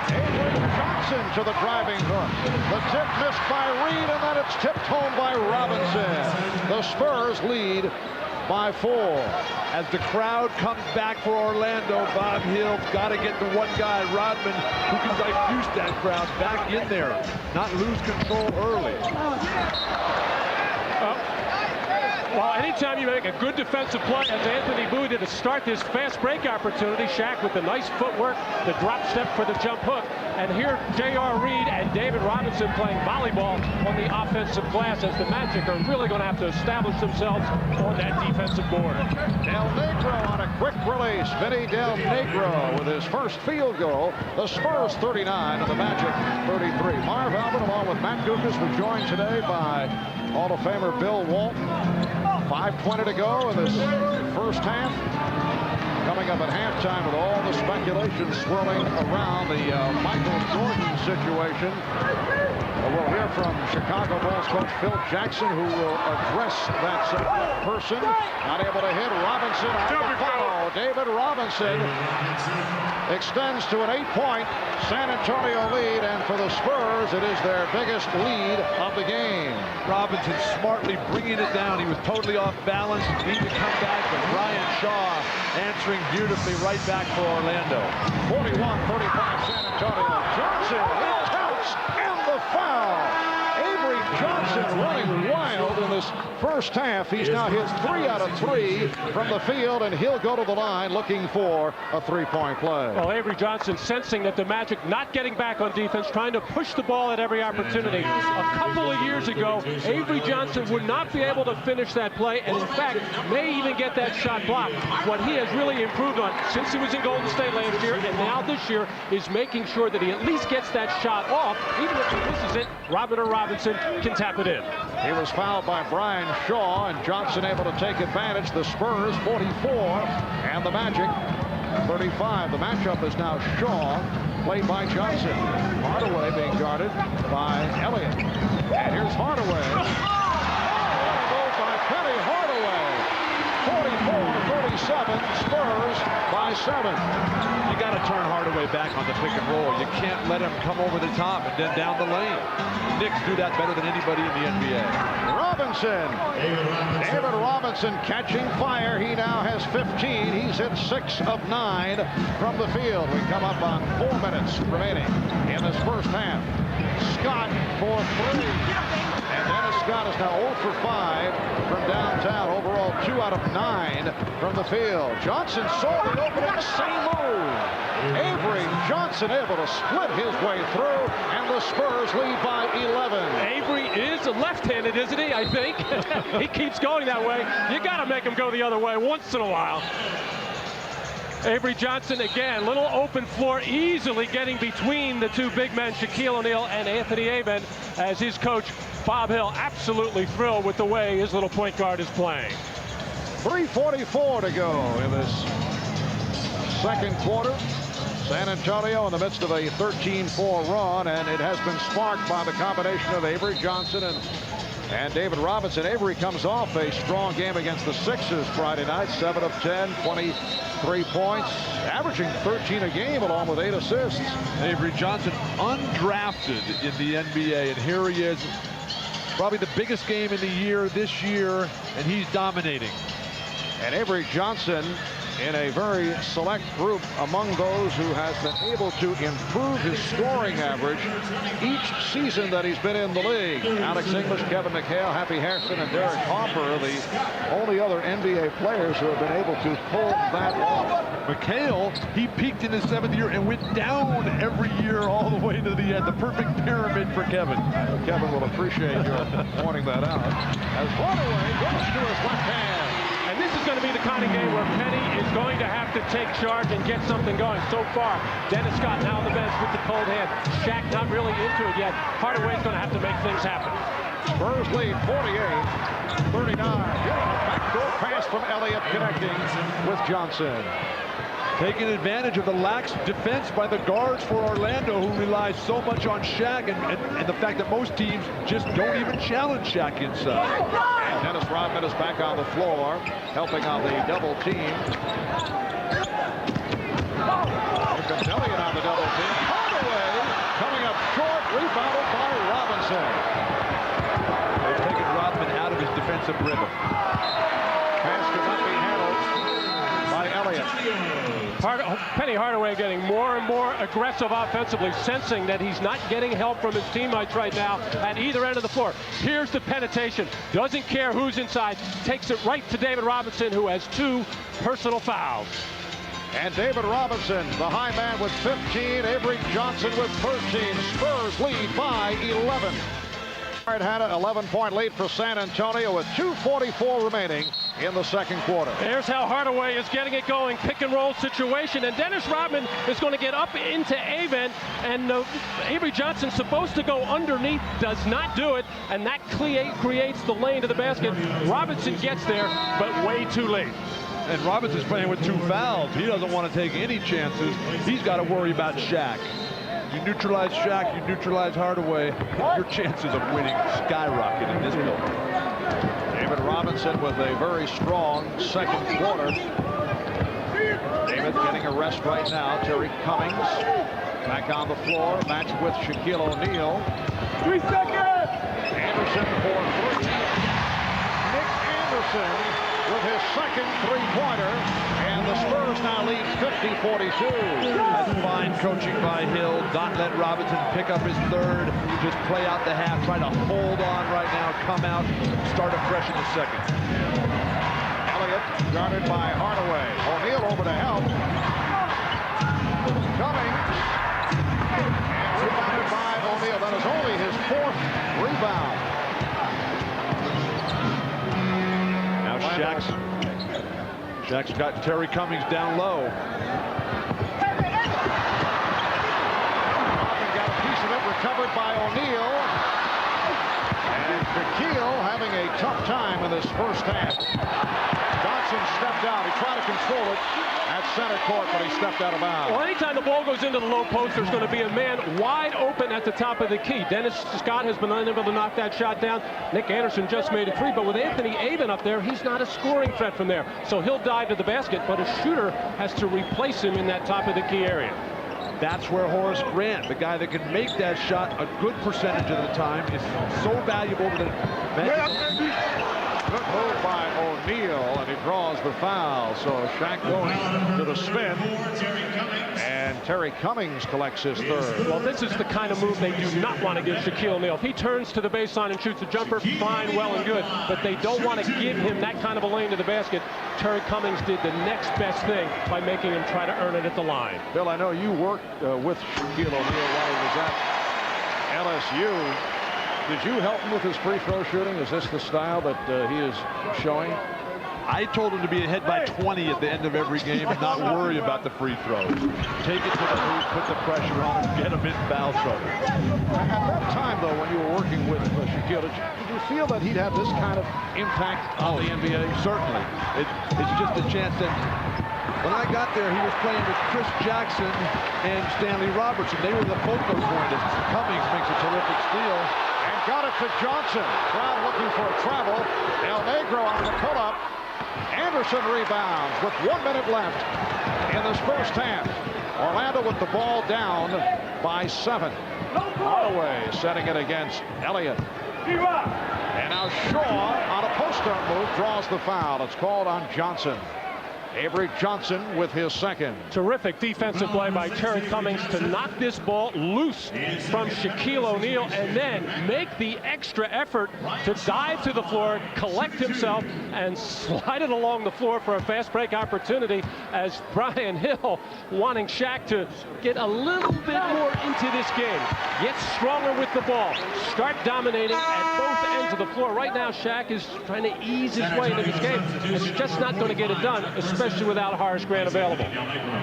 Avery Johnson to the driving hook. The tip missed by Reed, and then it's tipped home by Robinson. The Spurs lead by 4. As the crowd comes back for Orlando, Bob Hill's got to get the one guy, Rodman, who can diffuse that crowd back in there, not lose control early. Well, anytime you make a good defensive play, as Anthony Bowie did to start this fast break opportunity, Shaq with the nice footwork, the drop step for the jump hook, and here J.R. Reed and David Robinson playing volleyball on the offensive glass, as the Magic are really going to have to establish themselves on that defensive board. Del Negro on a quick release. Vinny Del Negro with his first field goal. The Spurs 39 and the Magic 33. Marv Albin along with Matt Dukas were joined today by Hall of Famer Bill Walton. 5:20 to go in this first half. Coming up at halftime with all the speculation swirling around the Michael Jordan situation. We'll hear from Chicago Bulls coach Phil Jackson, who will address that person. Not able to hit. Robinson on the foul. David Robinson extends to an 8-point San Antonio lead, and for the Spurs, it is their biggest lead of the game. Robinson smartly bringing it down. He was totally off balance. Need to come back, but Ryan Shaw answering beautifully right back for Orlando. 41-35 San Antonio. Johnson, it counts, and the foul. Avery Johnson running wild in this first half, he's now hit 3 out of 3 from the field, and he'll go to the line looking for a three-point play. Well, Avery Johnson sensing that the Magic not getting back on defense, trying to push the ball at every opportunity. A couple of years ago, Avery Johnson would not be able to finish that play, and in fact, may even get that shot blocked. What he has really improved on since he was in Golden State last year and now this year is making sure that he at least gets that shot off. Even if he misses it, Rodman or Robinson can tap it in. He was fouled by Brian Shaw, and Johnson able to take advantage. The Spurs 44 and the Magic 35. The matchup is now Shaw, played by Johnson. Hardaway being guarded by Elliot. And here's Hardaway. Goal by Penny Hardaway. 44-37, Spurs by 7. You got to turn Hardaway back on the pick and roll. You can't let him come over the top and then down the lane. Knicks do that better than anybody in the NBA. Robinson. David Robinson catching fire. He now has 15. He's hit 6 of 9 from the field. We come up on 4 minutes remaining in this first half. Scott for 3. And Dennis Scott is now 0 for 5 from downtown. Overall, 2 out of 9 from the field. Johnson saw the opening, same move. Avery Johnson able to split his way through, and the Spurs lead by 11. Avery is left-handed, isn't he? I think. He keeps going that way. You got to make him go the other way once in a while. Avery Johnson, again, little open floor, easily getting between the two big men, Shaquille O'Neal and Anthony Aben, as his coach, Bob Hill, absolutely thrilled with the way his little point guard is playing. 3:44 to go in this second quarter. San Antonio in the midst of a 13-4 run, and it has been sparked by the combination of Avery Johnson and David Robinson. Avery comes off a strong game against the Sixers Friday night, 7 of 10, 23 points, averaging 13 a game along with 8 assists. Avery Johnson undrafted in the NBA, and here he is. Probably the biggest game in the year this year, and he's dominating. And Avery Johnson in a very select group among those who has been able to improve his scoring average each season that he's been in the league. Alex English, Kevin McHale, Happy Harrison, and Derek Harper are the only other NBA players who have been able to pull that off. McHale, he peaked in his 7th year and went down every year all the way to the end. The perfect pyramid for Kevin. Kevin will appreciate your pointing that out. As Hardaway goes to his left hand. And this is going to be the kind of game where Penny is going to have to take charge and get something going. So far, Dennis Scott now on the bench with the cold hand. Shaq not really into it yet. Hardaway's going to have to make things happen. Spurs lead 48-39. Backdoor pass from Elliot connecting with Johnson. Taking advantage of the lax defense by the guards for Orlando, who relies so much on Shaq, and the fact that most teams just don't even challenge Shaq inside. And Dennis Rodman is back on the floor, helping on the double team. Here comes Elliot on the double team. Hardaway coming up short, rebounded by Robinson. They've taken Rodman out of his defensive rhythm. Pass cannot be handled by Elliot. Penny Hardaway getting more and more aggressive offensively, sensing that he's not getting help from his teammates right now at either end of the floor. Here's the penetration. Doesn't care who's inside. Takes it right to David Robinson, who has 2 personal fouls. And David Robinson, the high man with 15. Avery Johnson with 13. Spurs lead by 11. Had an 11-point lead for San Antonio with 2:44 remaining in the second quarter. There's how Hardaway is getting it going. Pick and roll situation. And Dennis Rodman is going to get up into Aben. And Avery Johnson supposed to go underneath. Does not do it. And that creates the lane to the basket. Robinson gets there, but way too late. And Robinson's playing with 2 fouls. He doesn't want to take any chances. He's got to worry about Shaq. You neutralize Shaq, you neutralize Hardaway, your chances of winning skyrocket in this building. David Robinson with a very strong second quarter. David getting a rest right now. Terry Cummings back on the floor, matched with Shaquille O'Neal. 3 seconds! Anderson for 3. Nick Anderson with his second three-pointer, and the Spurs now lead 50-42. That's fine coaching by Hill. Not let Robinson pick up his third. Just play out the half. Try to hold on right now. Come out. Start afresh in the second. Elliot guarded by Hardaway. O'Neal over to help. Coming. And rebounded by O'Neal. That is only his fourth rebound. Now Shaq's got Terry Cummings down low. Rodman got a piece of it, recovered by O'Neal. And Shaquille having a tough time in this first half. Johnson stepped out. He tried to control it at center court, but he stepped out of bounds. Well, anytime the ball goes into the low post, there's going to be a man wide open at the top of the key. Dennis Scott has been unable to knock that shot down. Nick Anderson just made it three, but with Anthony Avon up there, he's not a scoring threat from there. So he'll dive to the basket, but a shooter has to replace him in that top of the key area. That's where Horace Grant, the guy that can make that shot a good percentage of the time, is so valuable to the Good move by O'Neal, and he draws the foul. So Shaq going to the spin, and Terry Cummings collects his third. Well, this is the kind of move they do not want to give Shaquille O'Neal. If he turns to the baseline and shoots a jumper, fine, well and good. But they don't want to give him that kind of a lane to the basket. Terry Cummings did the next best thing by making him try to earn it at the line. Bill, I know you worked with Shaquille O'Neal while he was at LSU. Did you help him with his free throw shooting? Is this the style that he is showing? I told him to be ahead by 20 at the end of every game and not worry about the free throws. Take it to the hoop, put the pressure on him, get him in foul trouble. At that time, though, when you were working with Shaquille, did you feel that he'd have this kind of impact on the NBA? Certainly. It's just a chance that when I got there, he was playing with Chris Jackson and Stanley Robertson. They were the focal point. Cummings makes a terrific steal. Got it to Johnson. Crowd looking for a travel. El Negro on the pull-up. Anderson rebounds with 1 minute left in this first half. Orlando with the ball down by 7. Hardaway setting it against Elliot. And now Shaw on a post-up move draws the foul. It's called on Johnson. Avery Johnson with his second. Terrific defensive play by Terry Cummings to knock this ball loose from Shaquille O'Neal and then make the extra effort to dive to the floor, collect himself, and slide it along the floor for a fast break opportunity as Brian Hill wanting Shaq to get a little bit more into this game. Get stronger with the ball. Start dominating at both ends of the floor. Right now, Shaq is trying to ease his way into this game. It's just not going to get it done, especially without Horace Grant available.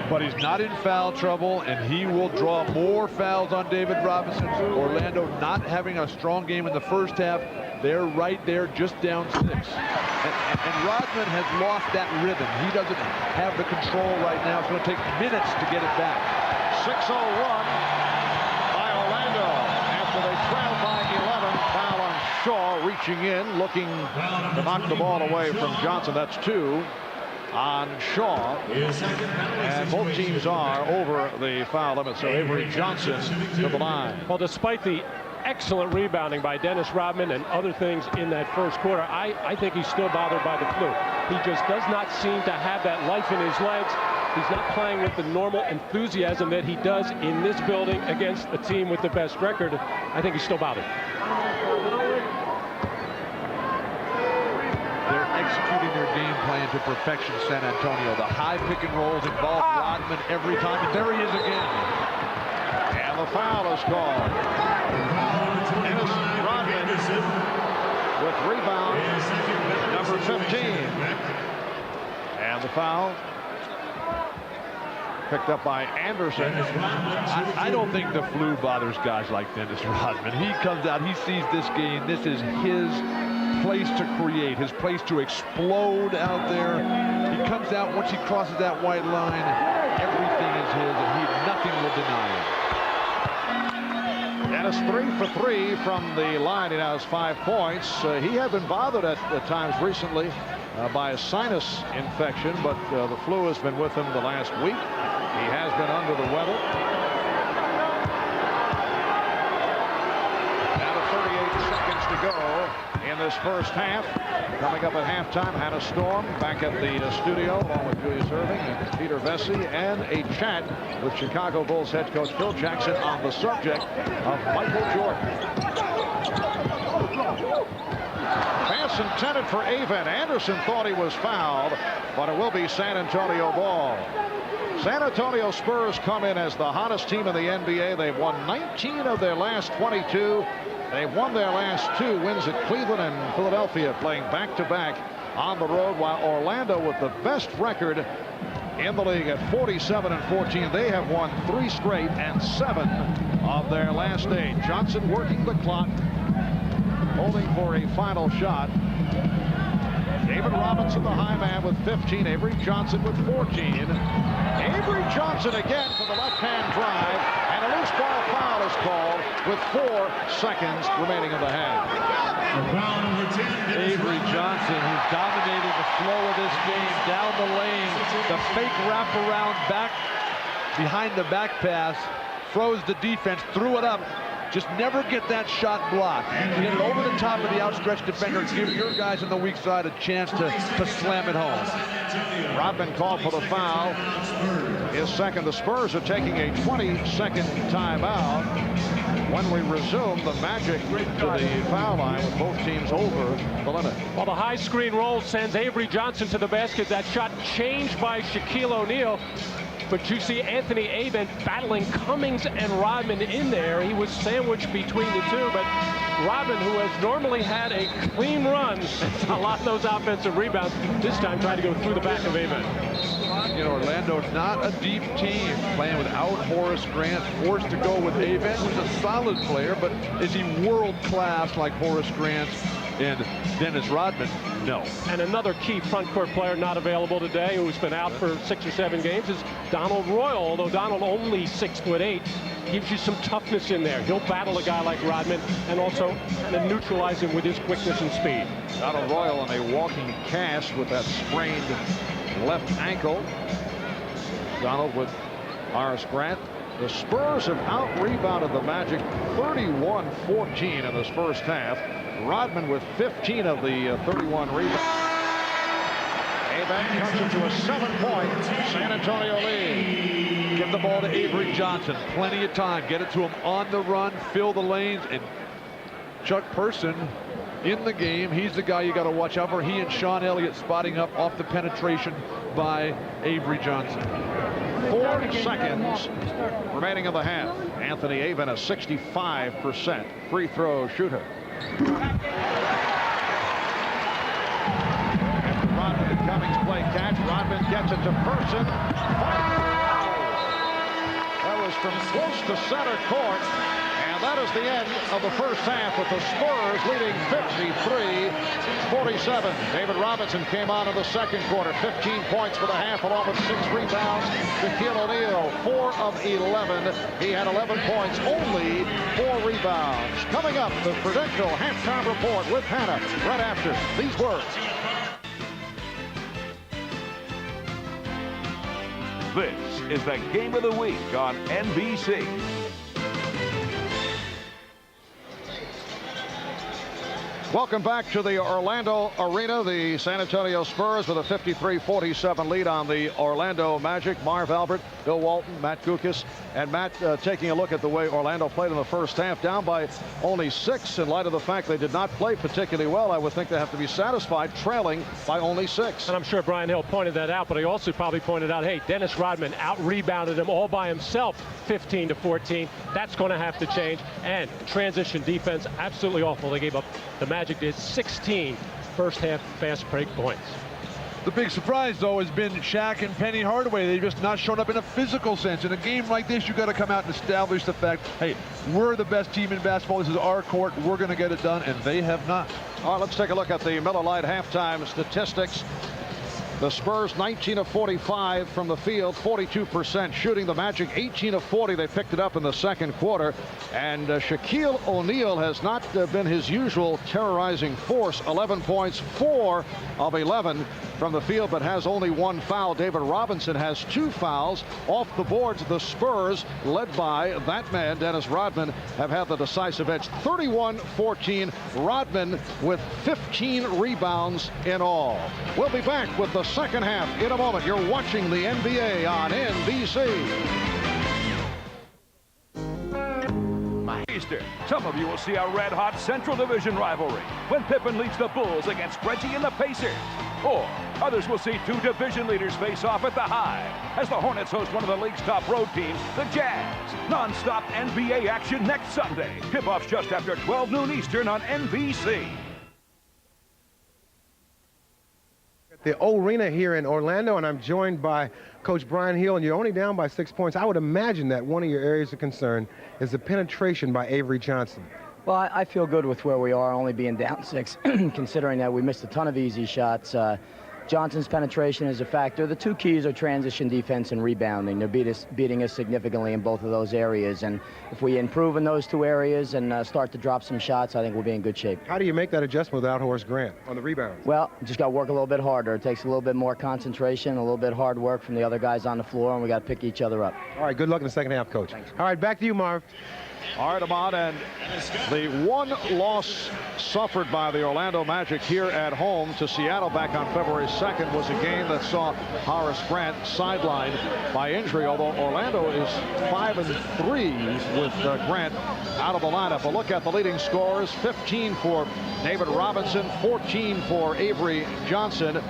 But he's not in foul trouble, and he will draw more fouls on David Robinson. Orlando not having a strong game in the first half. They're right there, just down 6. And Rodman has lost that rhythm. He doesn't have the control right now. It's going to take minutes to get it back. 6:01 by Orlando after they trail by 11. Foul on Shaw, reaching in, looking to knock the ball away from Johnson. That's 2 on Shaw, and both teams are over the foul limit. So Avery Johnson to the line. Well, despite the excellent rebounding by Dennis Rodman and other things in that first quarter, I think he's still bothered by the flu. He just does not seem to have that life in his legs. He's not playing with the normal enthusiasm that he does in this building against a team with the best record. I think he's still bothered. They're executing their game plan to perfection, San Antonio. The high pick and rolls involve Rodman every time, and there he is again. And the foul is called. Dennis Rodman with rebound number 15. And the foul picked up by Anderson. I don't think the flu bothers guys like Dennis Rodman. He comes out, he sees this game. This is his place to create, his place to explode out there. He comes out, once he crosses that white line, everything is his, and nothing will deny him. Dennis 3 for 3 from the line. He now has 5 points. He had been bothered at times recently by a sinus infection, but the flu has been with him the last week. He has been under the weather. Now 38 seconds to go in in this first half. Coming up at halftime, Hannah Storm back at the studio along with Julius Irving and Peter Vesey, and a chat with Chicago Bulls head coach Phil Jackson on the subject of Michael Jordan. Pass intended for Avon. Anderson thought he was fouled, but it will be San Antonio ball. San Antonio Spurs come in as the hottest team in the NBA. They've won 19 of their last 22. They've won their last 2 wins at Cleveland and Philadelphia, playing back-to-back on the road, while Orlando, with the best record in the league at 47-14, they have won 3 straight and 7 of their last 8. Johnson working the clock, holding for a final shot. David Robinson, the high man, with 15. Avery Johnson with 14. Avery Johnson again for the left-hand drive, and a loose ball foul is called with 4 seconds remaining in the half. Avery Johnson, who's dominated the flow of this game down the lane, the fake wraparound back behind the back pass, froze the defense, threw it up. Just never get that shot blocked. Get it over the top of the outstretched defender. Give your guys on the weak side a chance to slam it home. Rodman called for the foul. His second. The Spurs are taking a 20-second timeout. When we resume, the Magic to the foul line with both teams over the limit. Well, the high screen roll sends Avery Johnson to the basket. That shot changed by Shaquille O'Neal. But you see Anthony Avon battling Cummings and Rodman in there. He was sandwiched between the two, but Rodman, who has normally had a clean run, a lot of those offensive rebounds, this time trying to go through the back of Avon. You know, Orlando's not a deep team, playing without Horace Grant, forced to go with Avon, who's a solid player, but is he world class like Horace Grant and Dennis Rodman? No. And another key front court player not available today, who's been out for 6 or 7 games, is Donald Royal. Although Donald only 6'8", gives you some toughness in there. He'll battle a guy like Rodman and also kind of neutralize him with his quickness and speed. Donald Royal in a walking cast with that sprained left ankle. Donald with Horace Grant. The Spurs have out-rebounded the Magic 31-14 in this first half. Rodman with 15 of the 31 rebounds. Avon comes into a 7-point San Antonio lead. Give the ball to Avery Johnson. Plenty of time. Get it to him on the run. Fill the lanes. And Chuck Person in the game. He's the guy you got to watch out for. He and Sean Elliott spotting up off the penetration by Avery Johnson. 4 seconds remaining in the half. Anthony Avon, a 65% free throw shooter. After Rodman and Cummings play catch, Rodman gets it to Person. That was from close to center court. And that is the end of the first half, with the Spurs leading 53-47. David Robinson came on in the second quarter. 15 points for the half, along with 6 rebounds. Shaquille O'Neal, 4 of 11. He had 11 points, only 4 rebounds. Coming up, the Prudential halftime report with Hannah right after these words. This is the Game of the Week on NBC. Welcome back to the Orlando Arena. The San Antonio Spurs with a 53-47 lead on the Orlando Magic. Marv Albert, Bill Walton, Matt Gukas, and Matt taking a look at the way Orlando played in the first half, down by only 6. In light of the fact they did not play particularly well, I would think they have to be satisfied, trailing by only 6. And I'm sure Brian Hill pointed that out, but he also probably pointed out, hey, Dennis Rodman out-rebounded him all by himself, 15-14. That's going to have to change. And transition defense, absolutely awful. They gave up, the Magic did 16 first half fast break points. The big surprise, though, has been Shaq and Penny Hardaway. They've just not shown up in a physical sense. In a game like this, you got to come out and establish the fact, hey, we're the best team in basketball. This is our court. We're going to get it done, and they have not. All right, let's take a look at the Miller Lite halftime statistics. The Spurs 19 of 45 from the field, 42% shooting. The Magic 18 of 40. They picked it up in the second quarter. And Shaquille O'Neal has not been his usual terrorizing force. 11 points, 4 of 11 from the field, but has only 1 foul. David Robinson has 2 fouls. Off the boards, the Spurs, led by that man, Dennis Rodman, have had the decisive edge. 31-14. Rodman with 15 rebounds in all. We'll be back with the second half in a moment. You're watching the NBA on NBC. Easter. Some of you will see a red-hot Central Division rivalry when Pippen leads the Bulls against Reggie and the Pacers. Or others will see 2 division leaders face off at the High as the Hornets host one of the league's top road teams, the Jazz. Non-stop NBA action next Sunday. Tip-offs just after 12 noon Eastern on NBC. The arena here in Orlando, and I'm joined by Coach Brian Hill, and you're only down by 6 points. I would imagine that one of your areas of concern is the penetration by Avery Johnson. Well, I feel good with where we are, only being down 6, considering that we missed a ton of easy shots. Johnson's penetration is a factor. The 2 keys are transition defense and rebounding. They're beating us significantly in both of those areas. And if we improve in those 2 areas and start to drop some shots, I think we'll be in good shape. How do you make that adjustment without Horace Grant on the rebounds? Well, just got to work a little bit harder. It takes a little bit more concentration, a little bit hard work from the other guys on the floor, and we got to pick each other up. All right, good luck in the second half, Coach. Thanks. All right, back to you, Marv. All right, Ahmad, and the 1 loss suffered by the Orlando Magic here at home to Seattle back on February 2nd was a game that saw Horace Grant sidelined by injury, although Orlando is 5-3 with Grant out of the lineup. A look at the leading scorers: 15 for David Robinson, 14 for Avery Johnson.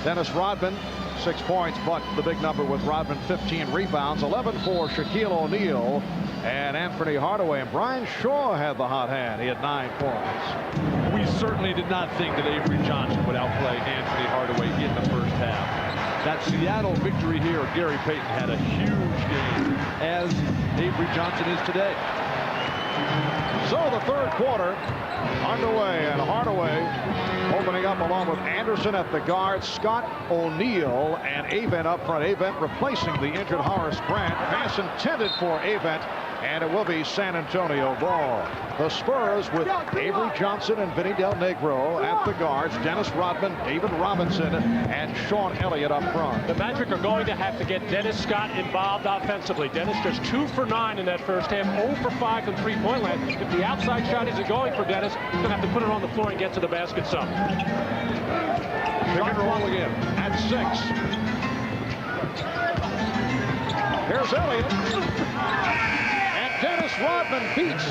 Dennis Rodman, 6 points, but the big number with Rodman, 15 rebounds. 11 for Shaquille O'Neal and Anthony Hardaway. And Brian Shaw had the hot hand. He had 9 points. We certainly did not think that Avery Johnson would outplay Anthony Hardaway in the first half. That Seattle victory here, Gary Payton had a huge game, as Avery Johnson is today. So the third quarter underway, and Hardaway opening up along with Anderson at the guard, Scott, O'Neal, and Avent up front. Avent replacing the injured Horace Grant. Pass intended for Avent, and it will be San Antonio ball. The Spurs with Avery Johnson and Vinny Del Negro at the guards, Dennis Rodman, David Robinson, and Sean Elliott up front. The Magic are going to have to get Dennis Scott involved offensively. Dennis just 2 for 9 in that first half, 0 for 5 from three-point land. If the outside shot isn't going for Dennis, he's going to have to put it on the floor and get to the basket some. Pick and roll again at 6. Here's Elliott. And Dennis Rodman beats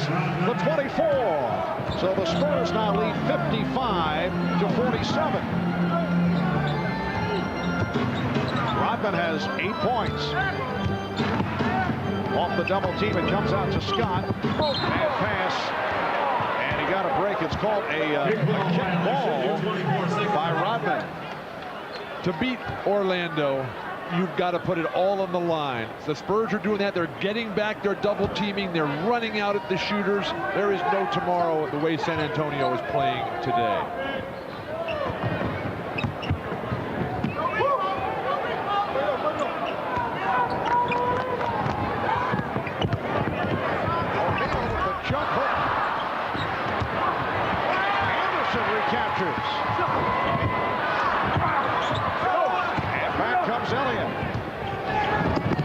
the 24. So the Spurs now lead 55-47. Rodman has 8 points. Off the double team, it jumps out to Scott. Bad pass. And he got a break. It's called a kick ball by Rodman. To beat Orlando, you've got to put it all on the line. The Spurs are doing that. They're getting back. They're double teaming. They're running out at the shooters. There is no tomorrow the way San Antonio is playing today. Jump hook. Anderson recaptures. And back comes Elliott.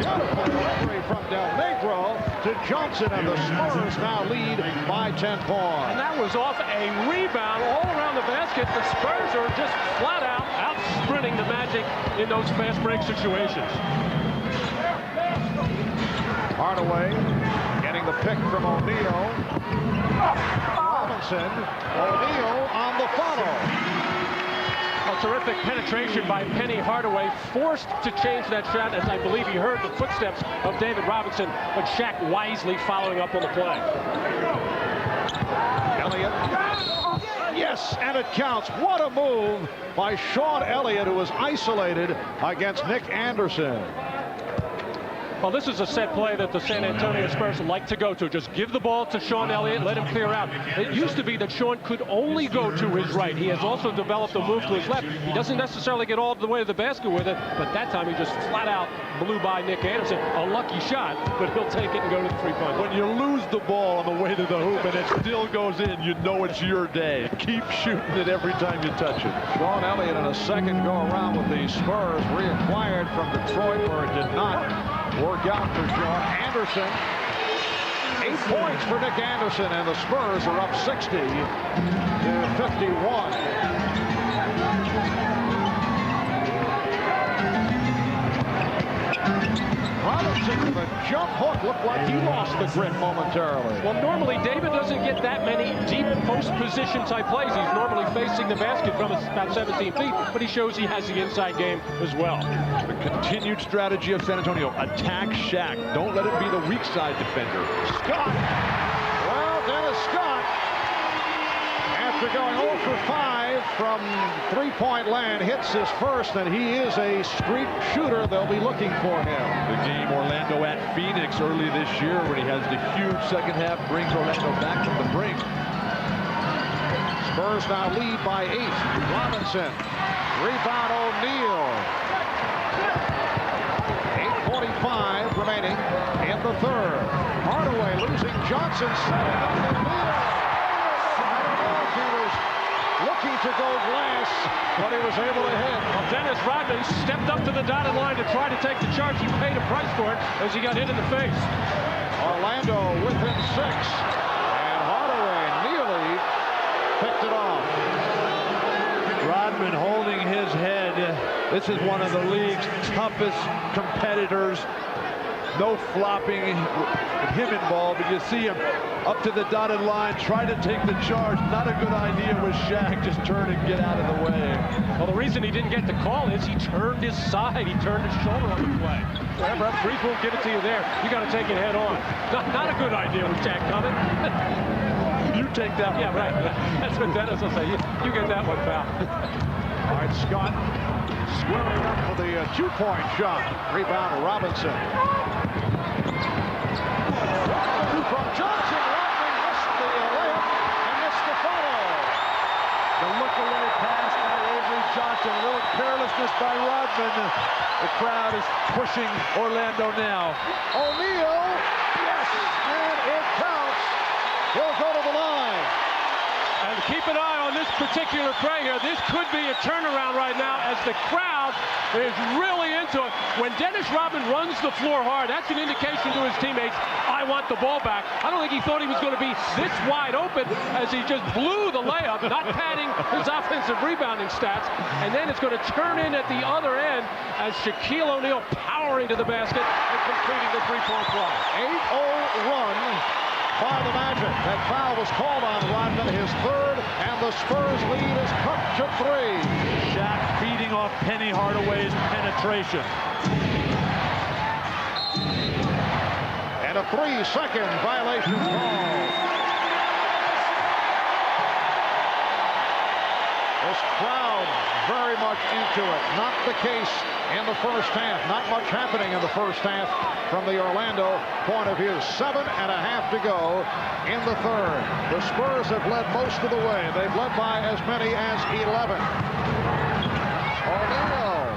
Beautiful delivery from Del Negro to Johnson, and the Spurs now lead by 10 points. And that was off a rebound all around the basket. The Spurs are just flat out sprinting the Magic in those fast break situations. Hardaway getting the pick from O'Neal. Robinson, O'Neal on the follow. A terrific penetration by Penny Hardaway, forced to change that shot, as I believe he heard the footsteps of David Robinson, but Shaq wisely following up on the play. Elliott. Yes, and it counts. What a move by Sean Elliott, who was isolated against Nick Anderson. Well, this is a set play that the San Antonio Spurs like to go to. Just give the ball to Sean Elliott, let him clear out. It used to be that Sean could only go to his right. He has also developed a move to his left. He doesn't necessarily get all the way to the basket with it, but that time he just flat out blew by Nick Anderson. A lucky shot, but he'll take it and go to the three-point. When you lose the ball on the way to the hoop and it still goes in, you know it's your day. Keep shooting it every time you touch it. Sean Elliott in a second go-around with the Spurs, reacquired from Detroit, where it did not work out for Sean. Anderson, 8 points for Nick Anderson, and the Spurs are up 60 to 51. Robinson with a jump hook, looked like he lost the grip momentarily. Well, normally David doesn't get that many deep post position type plays. He's normally facing the basket from about 17 feet, but he shows he has the inside game as well. The continued strategy of San Antonio: attack Shaq. Don't let him be the weak side defender. Scott. Well, Dennis Scott, after going 0 for 5 from three-point land, hits his first, and he is a street shooter. They'll be looking for him. The game Orlando at Phoenix early this year, when he has the huge second half, brings Orlando back from the brink. Spurs now lead by 8. Robinson. Rebound O'Neal. 8:45 remaining in the third. Hardaway losing Johnson. Setting up O'Neal. I don't know if he was looking to go glass, but he was able to hit. Well, Dennis Rodman stepped up to the dotted line to try to take the charge. He paid a price for it as he got hit in the face. Orlando within 6. And Hardaway nearly picked it off. Rodman holding his head. This is one of the league's toughest competitors. No flopping with him involved, but you see him up to the dotted line, try to take the charge. Not a good idea with Shaq. Just turn and get out of the way. Well, the reason he didn't get the call is he turned his side. He turned his shoulder on the play. Whatever, referees won't give it to you there. You got to take it head on. Not a good idea with Shaq coming. You take that one. Yeah, right. That's what Dennis will say. You get that one, pal. All right, Scott squaring up for the 2-point shot. Rebound Robinson. From Johnson. Rodman missed the layup and missed the follow. The look-away pass by Avery Johnson. A little carelessness by Rodman. The crowd is pushing Orlando now. O'Neal. Yes, and it counts. He'll go to the line. And keep an eye on this particular play here. This could be a turnaround right now as the crowd is really into it. When Dennis Rodman runs the floor hard, that's an indication to his teammates, I want the ball back. I don't think he thought he was going to be this wide open as he just blew the layup, not padding his offensive rebounding stats. And then it's going to turn in at the other end as Shaquille O'Neal powering to the basket and completing the three-point play. 8-0 run by the Magic. That foul was called on Rodman, his third, and the Spurs lead is cut to 3. Shaq feeding off Penny Hardaway's penetration. And a 3-second violation call. This crowd very much into it. Not the case in the first half. Not much happening in the first half from the Orlando point of view. 7.5 to go in the third. The Spurs have led most of the way. They've led by as many as 11. O'Neal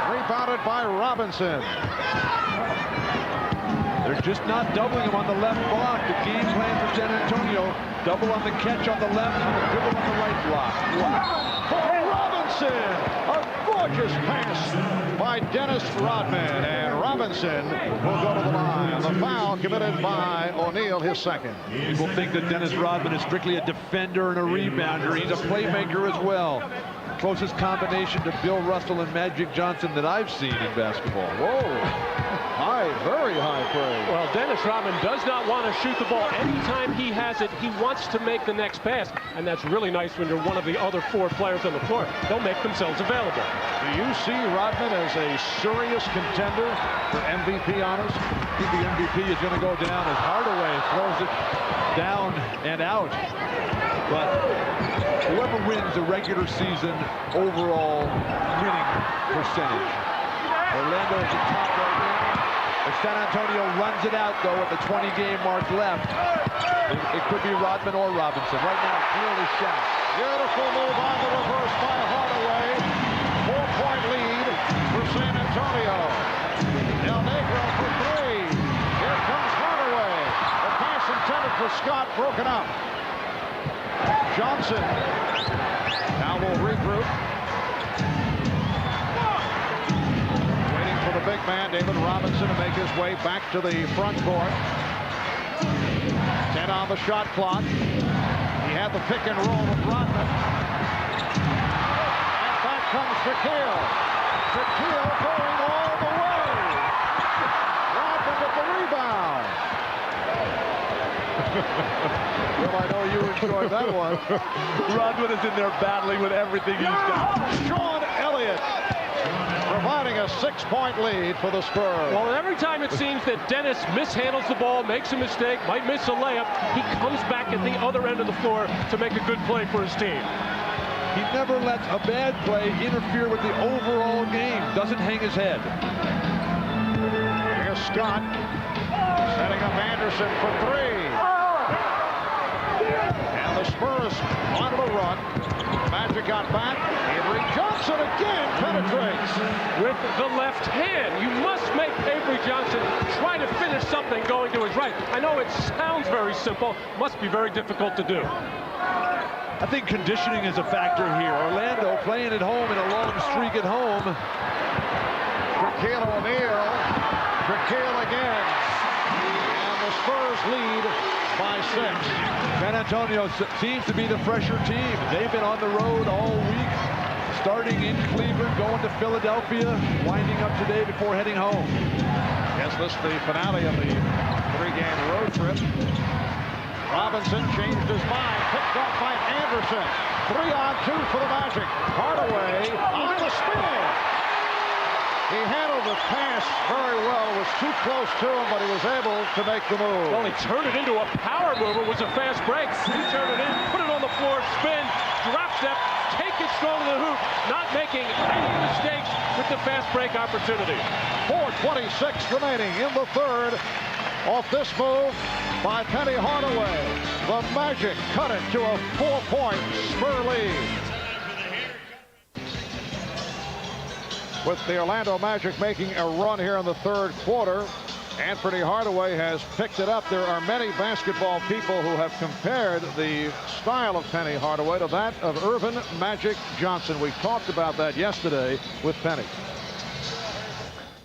rebounded by Robinson. They're just not doubling him on the left block. The game plan for San Antonio: double on the catch on the left, and a dribble on the right block. For Robinson, a gorgeous pass by Dennis Rodman, and Robinson will go to the line. The foul committed by O'Neal, his second. People think that Dennis Rodman is strictly a defender and a rebounder. He's a playmaker as well. Closest combination to Bill Russell and Magic Johnson that I've seen in basketball. Whoa. High, very high praise. Well, Dennis Rodman does not want to shoot the ball. Anytime he has it, he wants to make the next pass. And that's really nice when you're one of the other 4 players on the floor. They'll make themselves available. Do you see Rodman as a serious contender for MVP honors? I think the MVP is going to go down as Hardaway throws it down and out. But whoever wins the regular season overall winning percentage. Orlando is the top right now. If San Antonio runs it out, though, at the 20-game mark left, it could be Rodman or Robinson. Right now, clearly Shaq. Beautiful move on the reverse by Hardaway. 4-point lead for San Antonio. Del Negro for three. Here comes Hardaway. The pass intended for Scott, broken up. Johnson now will regroup. Waiting for the big man, David Robinson, to make his way back to the front court. 10 on the shot clock. He had the pick and roll with Rodman. And back comes Shaquille. Shaquille going all the way. Rodman with the rebound. Well, I know you enjoyed that one. Rodman is in there battling with everything he's got. Sean Elliot providing a 6-point lead for the Spurs. Well, every time it seems that Dennis mishandles the ball, makes a mistake, might miss a layup, he comes back at the other end of the floor to make a good play for his team. He never lets a bad play interfere with the overall game. Doesn't hang his head. Here's Scott setting up Anderson for three. And the Spurs wanted a run. Magic got back. Avery Johnson again penetrates. With the left hand, you must make Avery Johnson try to finish something going to his right. I know it sounds very simple, must be very difficult to do. I think conditioning is a factor here. Orlando playing at home in a long streak at home. Shaquille O'Neal. Shaquille again. And the Spurs lead by 6. San Antonio seems to be the fresher team. They've been on the road all week, starting in Cleveland, going to Philadelphia, winding up today before heading home. Yes, this is the finale of the 3-game road trip. Robinson changed his mind, picked up by Anderson. 3-on-2 for the Magic. Hardaway on the spin. He handled the pass very well, was too close to him, but he was able to make the move. Well, he turned it into a power move. It was a fast break. He turned it in, put it on the floor, spin, drop step, take it strong to the hoop, not making any mistakes with the fast break opportunity. 4:26 remaining in the third. Off this move by Penny Hardaway. The Magic cut it to a 4-point Spur lead. With the Orlando Magic making a run here in the third quarter, Anthony Hardaway has picked it up. There are many basketball people who have compared the style of Penny Hardaway to that of Irvin Magic Johnson. We talked about that yesterday with Penny.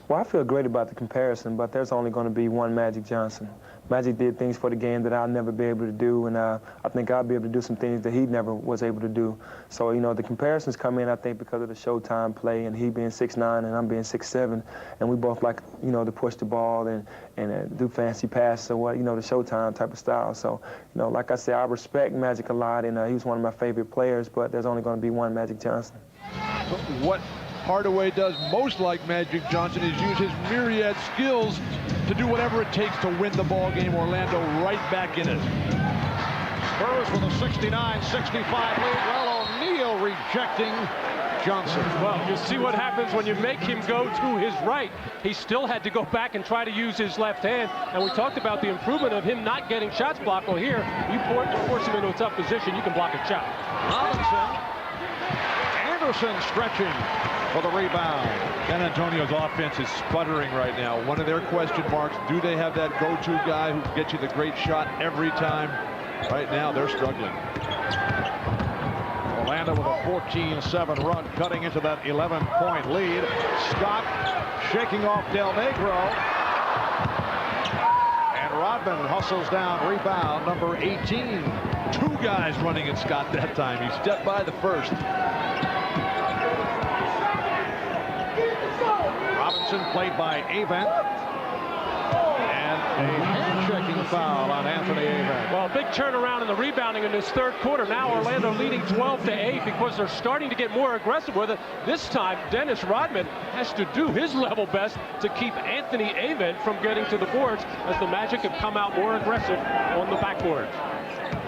Well, I feel great about the comparison, but there's only going to be one Magic Johnson. Magic did things for the game that I'll never be able to do, and I think I'll be able to do some things that he never was able to do. So, you know, the comparisons come in, I think, because of the Showtime play, and he being 6'9", and I'm being 6'7", and we both like, you know, to push the ball and do fancy passes, so what, you know, the Showtime type of style. So, you know, like I said, I respect Magic a lot, and he was one of my favorite players, but there's only going to be one Magic Johnson. What Hardaway does most like Magic Johnson is use his myriad skills to do whatever it takes to win the ball game. Orlando right back in it. Spurs with a 69-65 lead. Well, O'Neal rejecting Johnson. Well, you see what happens when you make him go to his right. He still had to go back and try to use his left hand. And we talked about the improvement of him not getting shots blocked. Well, here, you force him into a tough position, you can block a shot. Robinson. Anderson stretching for the rebound. San Antonio's offense is sputtering right now. One of their question marks, do they have that go-to guy who can get you the great shot every time? Right now, they're struggling. Orlando with a 14-7 run, cutting into that 11-point lead. Scott shaking off Del Negro. And Rodman hustles down, rebound number 18. 2 guys running at Scott that time. He stepped by the first. Robinson played by Avent. And a hand-checking foul on Anthony Avent. Well, a big turnaround in the rebounding in this third quarter. Now Orlando leading 12-8 because they're starting to get more aggressive with it. This time, Dennis Rodman has to do his level best to keep Anthony Avent from getting to the boards as the Magic have come out more aggressive on the backboard.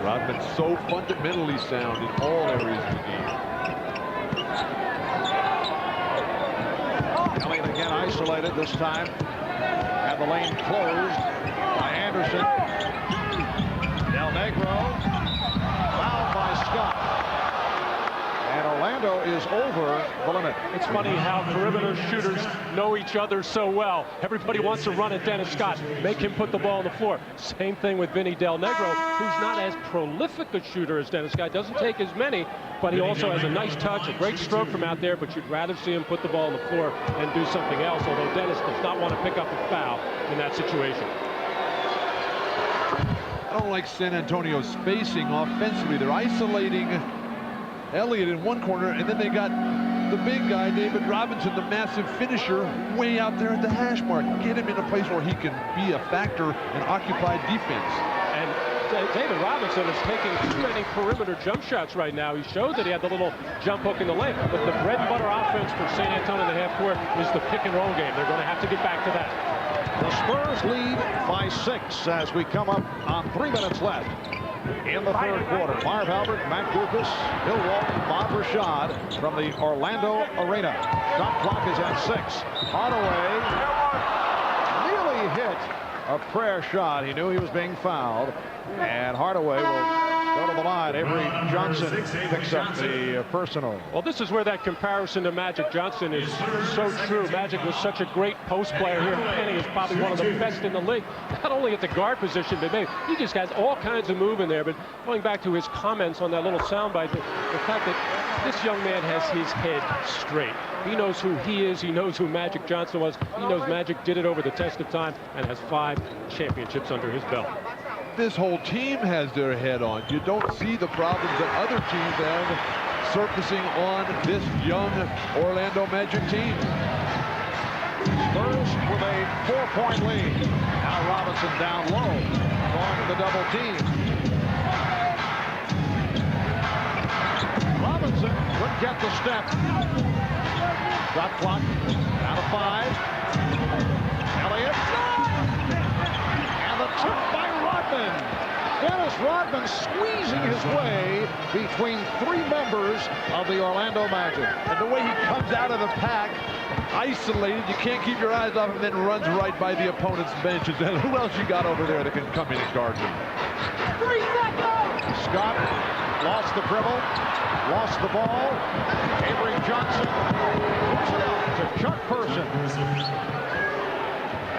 Rodman's so fundamentally sound in all areas of the game. Elliot again isolated this time. Had the lane closed by Anderson. Del Negro, fouled by Scott. And Orlando is over the limit. It's funny how perimeter shooters know each other so well. Everybody wants to run at Dennis Scott, make him put the ball on the floor. Same thing with Vinny Del Negro, who's not as prolific a shooter as Dennis Scott. Doesn't take as many, but he also has a nice touch, a great stroke from out there, but you'd rather see him put the ball on the floor and do something else, although Dennis does not want to pick up a foul in that situation. I don't like San Antonio's spacing offensively. They're isolating Elliot in one corner, and then they got the big guy, David Robinson, the massive finisher, way out there at the hash mark. Get him in a place where he can be a factor and occupy defense. And David Robinson is taking too many perimeter jump shots right now. He showed that he had the little jump hook in the lane, but the bread and butter offense for San Antonio in the half court is the pick and roll game. They're going to have to get back to that. The Spurs lead by 6 as we come up on 3 minutes left in the third quarter. Marv Albert, Matt Dukas, Bill Walton, Bob Rashad from the Orlando Arena. Shot clock is at 6. Hardaway nearly hit a prayer shot. He knew he was being fouled, and Hardaway will go to the line. Avery Johnson picks up the personal. Well, this is where that comparison to Magic Johnson is so true. Magic was such a great post player here. Penny is probably one of the best in the league. Not only at the guard position, but he just has all kinds of move in there. But going back to his comments on that little soundbite, the fact that this young man has his head straight. He knows who he is. He knows who Magic Johnson was. He knows Magic did it over the test of time and has 5 championships under his belt. This whole team has their head on. You don't see the problems that other teams have surfacing on this young Orlando Magic team. Spurs with a 4-point lead. Now Robinson down low, going to the double team. Robinson couldn't get the step. Shot clock down to 5. Elliot. And the tip by Rodman. Dennis Rodman squeezing his way between 3 members of the Orlando Magic. And the way he comes out of the pack, isolated, you can't keep your eyes off him, then runs right by the opponent's bench. And then who else you got over there that can come in and guard him? 3 seconds! Scott lost the dribble, lost the ball. Avery Johnson puts it out to Chuck Person.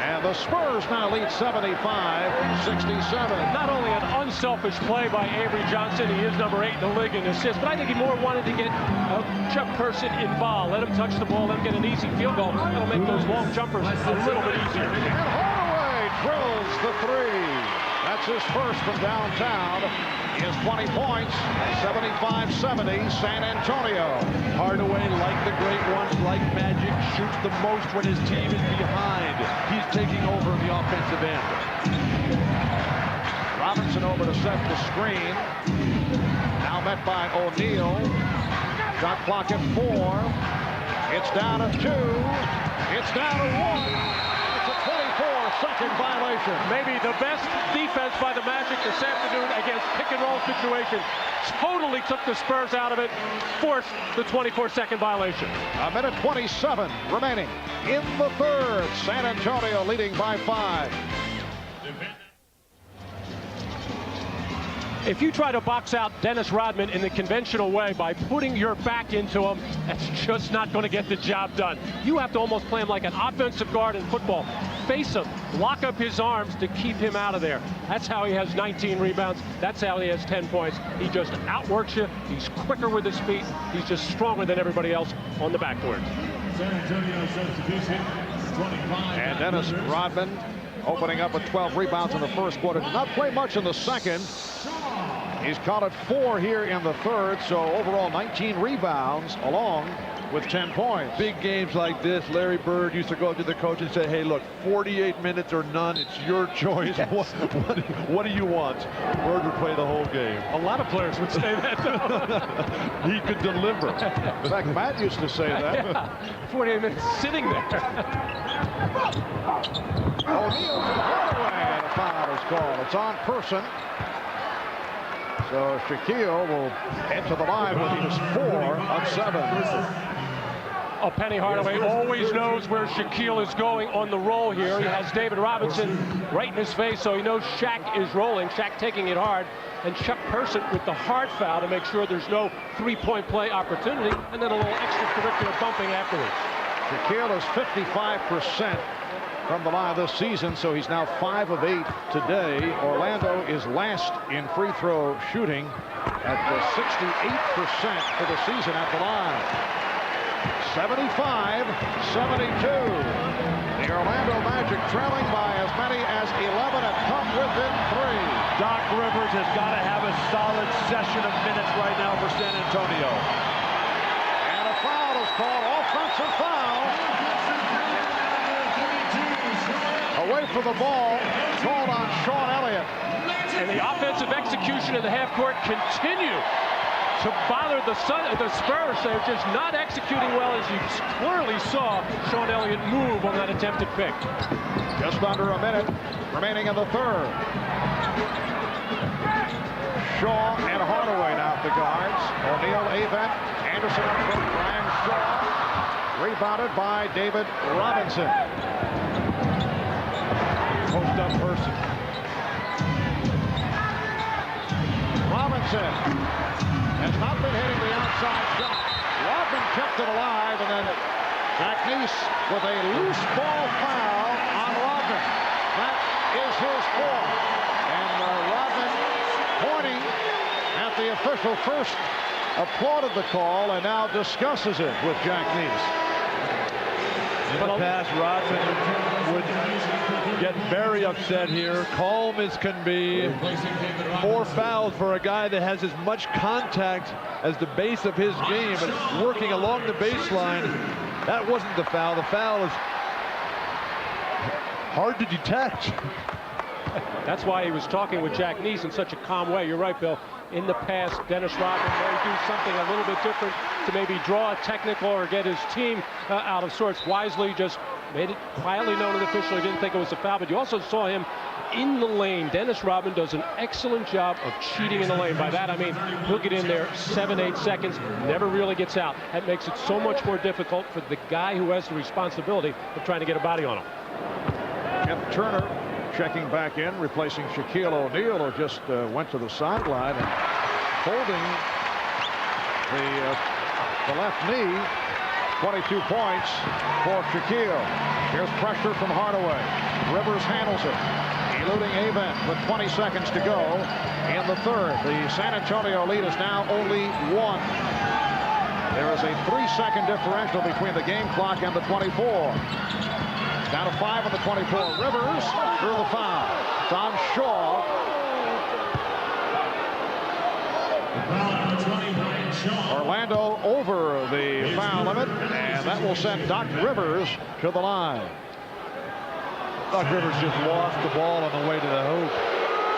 And the Spurs now lead 75-67. Not only an unselfish play by Avery Johnson, he is number 8 in the league in assists, but I think he more wanted to get Chuck Person involved. Let him touch the ball, let him get an easy field goal. That'll make those long jumpers a little bit easier. And Hardaway drills the 3. That's his first from downtown. He has 20 points, 75-70, San Antonio. Hardaway, like the great ones, like Magic, shoots the most when his team is behind. He's taking over in the offensive end. Robinson over to set the screen. Now met by O'Neal. Shot clock at 4. It's down to 2. It's down to 1. It's a 24-second violation. Maybe the best defense by the Magic this afternoon against pick-and-roll situations. Totally took the Spurs out of it, forced the 24-second violation. A minute 27 remaining in the third. San Antonio leading by 5. If you try to box out Dennis Rodman in the conventional way by putting your back into him, that's just not going to get the job done. You have to almost play him like an offensive guard in football. Face him, lock up his arms to keep him out of there. That's how he has 19 rebounds. That's how he has 10 points. He just outworks you. He's quicker with his feet. He's just stronger than everybody else on the backboard. San Antonio substitution, 25. And Dennis Rodman opening up with 12 rebounds in the first quarter. Did not play much in the second. He's counted 4 here in the third, so overall 19 rebounds along with 10 points. Big games like this, Larry Bird used to go to the coach and say, hey, look, 48 minutes or none, it's your choice. Yes. What do you want? Bird would play the whole game. A lot of players would say that, though. He could deliver. In fact, Matt used to say that. Yeah. 48 minutes sitting there. O'Neal to Hardaway, and a foul is called. It's on Person. So Shaquille will head to the line with his 4 of 7. Oh, Penny Hardaway always knows where Shaquille is going on the roll here. He has David Robinson right in his face, so he knows Shaq is rolling. Shaq taking it hard, and Chuck Person with the hard foul to make sure there's no three-point play opportunity, and then a little extracurricular bumping afterwards. Shaquille is 55% from the line this season, so he's now 5 of 8 today. Orlando is last in free throw shooting at 68% for the season at the line. 75-72. The Orlando Magic trailing by as many as 11 and come within 3. Doc Rivers has got to have a solid session of minutes right now for San Antonio. And a foul is called, offensive foul. Away from the ball, called on Sean Elliott. And the offensive execution in the half court continue to bother the Spurs. They're just not executing well, as you clearly saw Sean Elliott move on that attempted pick. Just under a minute remaining in the third. Shaw and Hardaway now at the guards. O'Neal, Avent, Anderson up front, Brian Shaw. Rebounded by David Robinson. Post up Person. Robinson has not been hitting the outside shot. Rodman kept it alive, and then Jack Neese with a loose ball foul on Rodman. That is his fourth. And Rodman, pointing at the official, first applauded the call and now discusses it with Jack Neese. In the past, Rodman would get very upset here, calm as can be. 4 fouls for a guy that has as much contact as the base of his game and working along the baseline. That wasn't the foul. The foul is hard to detect. That's why he was talking with Jack Neese in such a calm way. You're right, Bill. In the past, Dennis Rodman may do something a little bit different to maybe draw a technical or get his team out of sorts. Wisely just made it quietly known to the official he didn't think it was a foul, but you also saw him in the lane. Dennis Rodman does an excellent job of cheating in the lane. By that I mean he'll get in there 7-8 seconds, never really gets out. That makes it so much more difficult for the guy who has the responsibility of trying to get a body on him. Jeff Turner checking back in, replacing Shaquille O'Neal, who just went to the sideline and holding the left knee. 22 points for Shaquille. Here's pressure from Hardaway. Rivers handles it, eluding Avent with 20 seconds to go in the third. The San Antonio lead is now only 1. There is a 3-second differential between the game clock and the 24. Down to 5 on the 24. Rivers through the foul. It's on Shaw. Orlando over the foul limit, and that will send Doc Rivers to the line. Doc Rivers just lost the ball on the way to the hoop.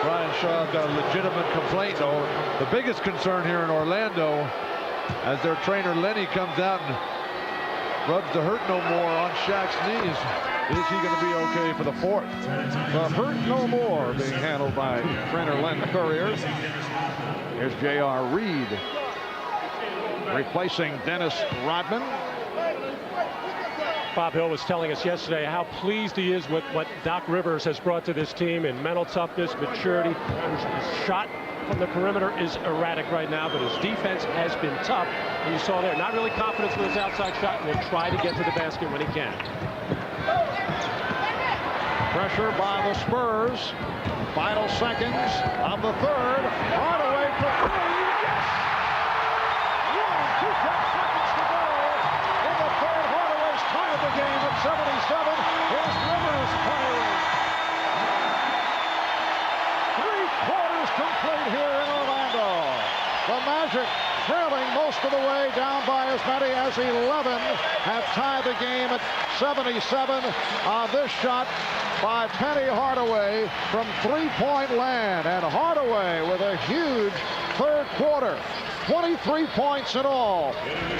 Brian Shaw's got a legitimate complaint, though. The biggest concern here in Orlando, as their trainer Lenny comes out and rubs the hurt no more on Shaq's knees, is he going to be okay for the fourth? The hurt no more being handled by trainer Len Courier. Here's J.R. Reed replacing Dennis Rodman. Bob Hill was telling us yesterday how pleased he is with what Doc Rivers has brought to this team in mental toughness, maturity. His shot from the perimeter is erratic right now, but his defense has been tough. And you saw there, not really confidence with his outside shot, and will try to get to the basket when he can. Pressure by the Spurs. Final seconds of the third. Hardaway for 3. Yes! 2 seconds to go in the third. Hardaway's tied the game at 77. Here's Rivers playing. 3 quarters complete here in Orlando. The Magic, trailing most of the way, down by as many as 11, have tied the game at 77 on this shot by Penny Hardaway from 3-point land. And Hardaway with a huge third quarter. 23 points in all.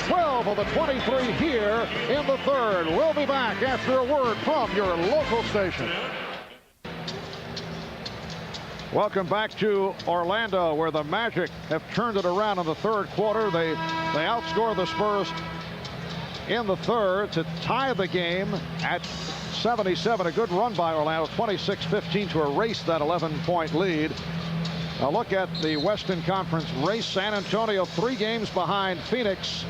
12 of the 23 here in the third. We'll be back after a word from your local station. Welcome back to Orlando, where the Magic have turned it around in the third quarter. They outscore the Spurs in the third to tie the game at 77. A good run by Orlando, 26-15 to erase that 11-point lead. Now look at the Western Conference race. San Antonio 3 games behind Phoenix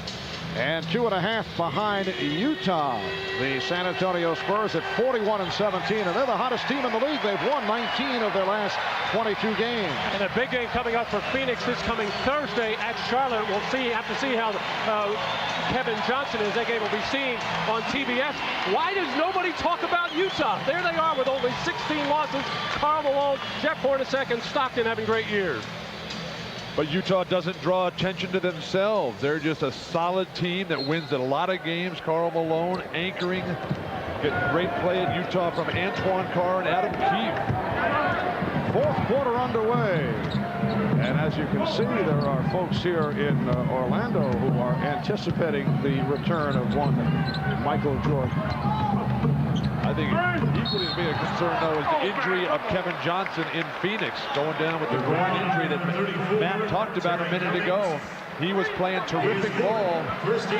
and 2.5 behind Utah. The San Antonio Spurs at 41-17, and they're the hottest team in the league. They've won 19 of their last 22 games. And a big game coming up for Phoenix this coming Thursday at Charlotte. We'll have to see how Kevin Johnson is. That game will be seen on TBS. Why does nobody talk about Utah? There they are with only 16 losses. Karl Malone, Jeff Hornacek, and Stockton having great years. But Utah doesn't draw attention to themselves. They're just a solid team that wins a lot of games. Karl Malone anchoring. Get great play at Utah from Antoine Carr and Adam Keefe. Fourth quarter underway. And as you can see, there are folks here in Orlando who are anticipating the return of one Michael Jordan. I think equally as big a concern, though, is the injury of Kevin Johnson in Phoenix, going down with the groin injury that Matt talked about a minute ago. He was playing terrific ball.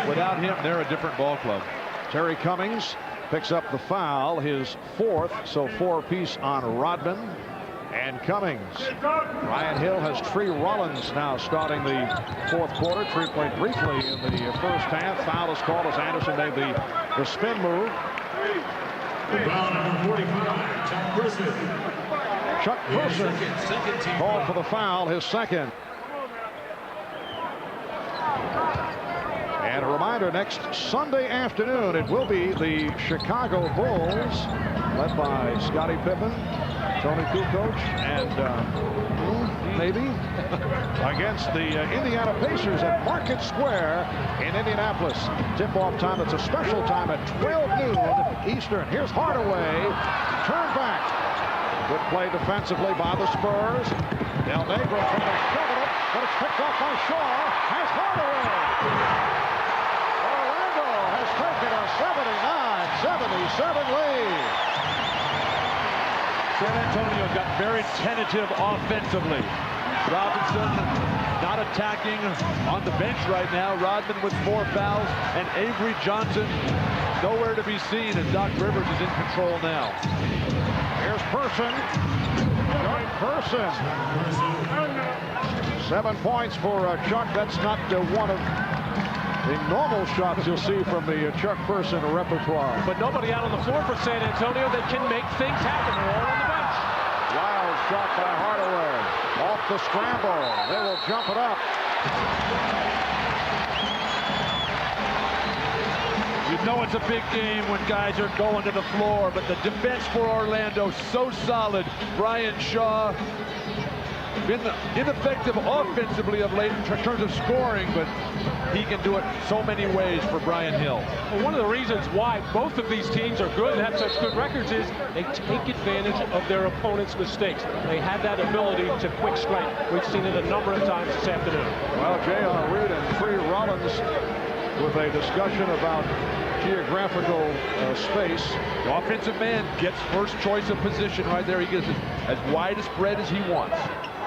Without him, they're a different ball club. Terry Cummings picks up the foul, his 4th, so 4-piece on Rodman and Cummings. Ryan Hill has Tree Rollins now starting the 4th quarter. Tree played briefly in the first half. Foul is called as Anderson made the spin move. Foul number 45, Chuck Person called for the foul, his 2nd. And a reminder, next Sunday afternoon, it will be the Chicago Bulls, led by Scottie Pippen, Tony Kukoc, and maybe, against the Indiana Pacers at Market Square in Indianapolis. Tip-off time, it's a special time at 12 noon Eastern. Here's Hardaway, turn back. Good play defensively by the Spurs. Del Negro from the shovel, but it's picked off by Shaw. Has Hardaway. Orlando has taken a 79-77 lead. San Antonio got very tentative offensively. Robinson not attacking on the bench right now. Rodman with 4 fouls, and Avery Johnson nowhere to be seen, and Doc Rivers is in control now. Here's Person. Chuck Person. 7 points for Chuck. That's not one of the normal shots you'll see from the Chuck Person repertoire. But nobody out on the floor for San Antonio that can make things happen. They're all on the bench. Wild shot by Hardaway. Off the scramble. They will jump it up. You know it's a big game when guys are going to the floor, but the defense for Orlando so solid. Brian Shaw been ineffective offensively of late in terms of scoring, but he can do it so many ways for Brian Hill. Well, one of the reasons why both of these teams are good and have such good records is they take advantage of their opponent's mistakes. They have that ability to quick strike. We've seen it a number of times this afternoon. Well, J.R. Reed and Tree Rollins with a discussion about geographical space. The offensive man gets first choice of position right there. He gets as wide a spread as he wants.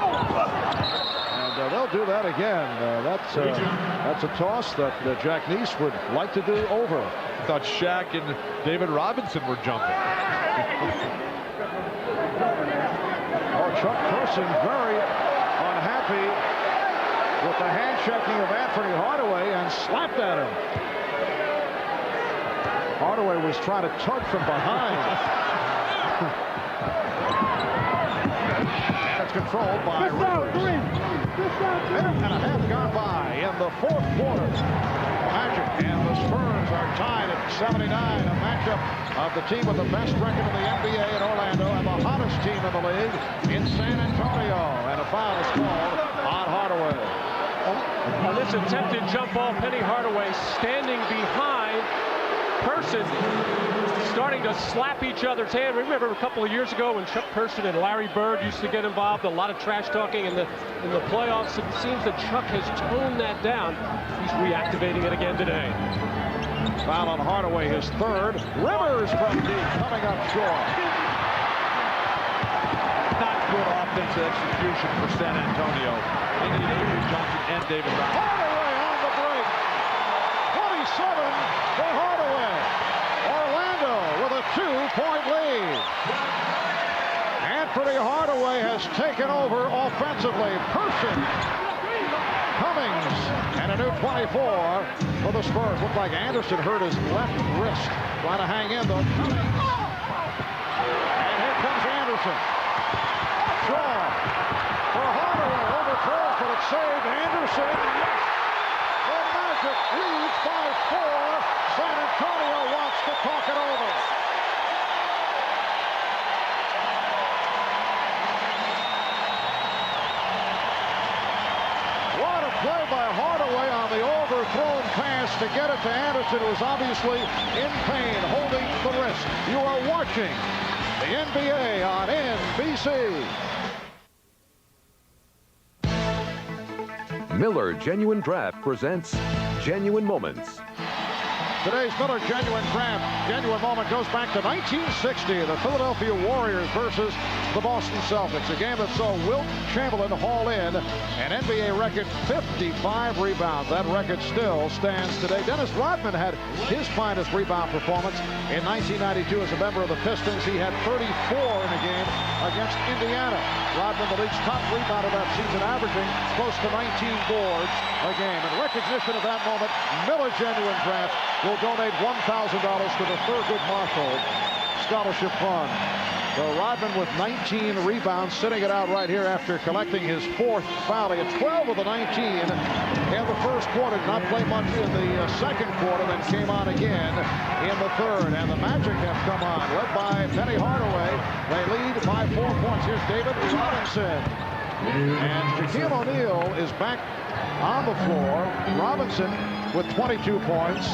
And they'll do that again. That's a toss that Jack Neese would like to do over. I thought Shaq and David Robinson were jumping. Oh, Chuck Person very unhappy with the hand checking of Anthony Hardaway and slapped at him. Hardaway was trying to tug from behind. And it's controlled by Rivers. Minute and a half gone by in the 4th quarter. Magic and the Spurs are tied at 79. A matchup of the team with the best record in the NBA in Orlando and the hottest team in the league in San Antonio. And a foul is called on Hardaway. On this attempted jump ball, Penny Hardaway standing behind Person, starting to slap each other's hand. Remember a couple of years ago when Chuck Person and Larry Bird used to get involved, a lot of trash talking in the playoffs. It seems that Chuck has toned that down. He's reactivating it again today. Foul on Hardaway, his 3rd. Rivers from deep, coming up short. Not good offensive execution for San Antonio. They need Avery Johnson and David Robinson. Hardaway on the break. 27 for has taken over offensively. Person, Cummings, and a new 24 for the Spurs. Looked like Anderson hurt his left wrist. Trying to hang in, though. And here comes Anderson. Shaw for Hardaway. Overthrows, but it's saved. Anderson. The Magic leads by 4. San Antonio wants to talk it over. What a play by Hardaway on the overthrown pass to get it to Anderson, who was obviously in pain, holding the wrist. You are watching the NBA on NBC. Miller Genuine Draft presents Genuine Moments. Today's Miller Genuine Moment goes back to 1960, the Philadelphia Warriors versus the Boston Celtics. A game that saw Wilt Chamberlain haul in an NBA record 55 rebounds. That record still stands today. Dennis Rodman had his finest rebound performance in 1992 as a member of the Pistons. He had 34 in a game against Indiana. Rodman, the league's top rebounder that season, averaging close to 19 boards a game. In recognition of that moment, Miller Genuine Draft will donate $1,000 to the Thurgood Marshall Scholarship Fund. So Rodman with 19 rebounds, sitting it out right here after collecting his 4th foul. He had 12 of the 19 in the first quarter. Did not play much in the second quarter, then came on again in the third. And the Magic have come on, led by Penny Hardaway. They lead by 4 points. Here's David Robinson. And Shaquille O'Neal is back on the floor. Robinson with 22 points.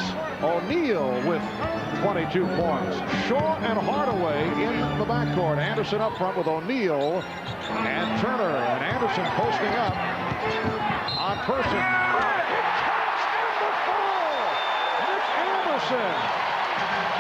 O'Neal with 22 points. Shaw and Hardaway in the backcourt. Anderson up front with O'Neal and Turner. And Anderson posting up on Person. Nick Anderson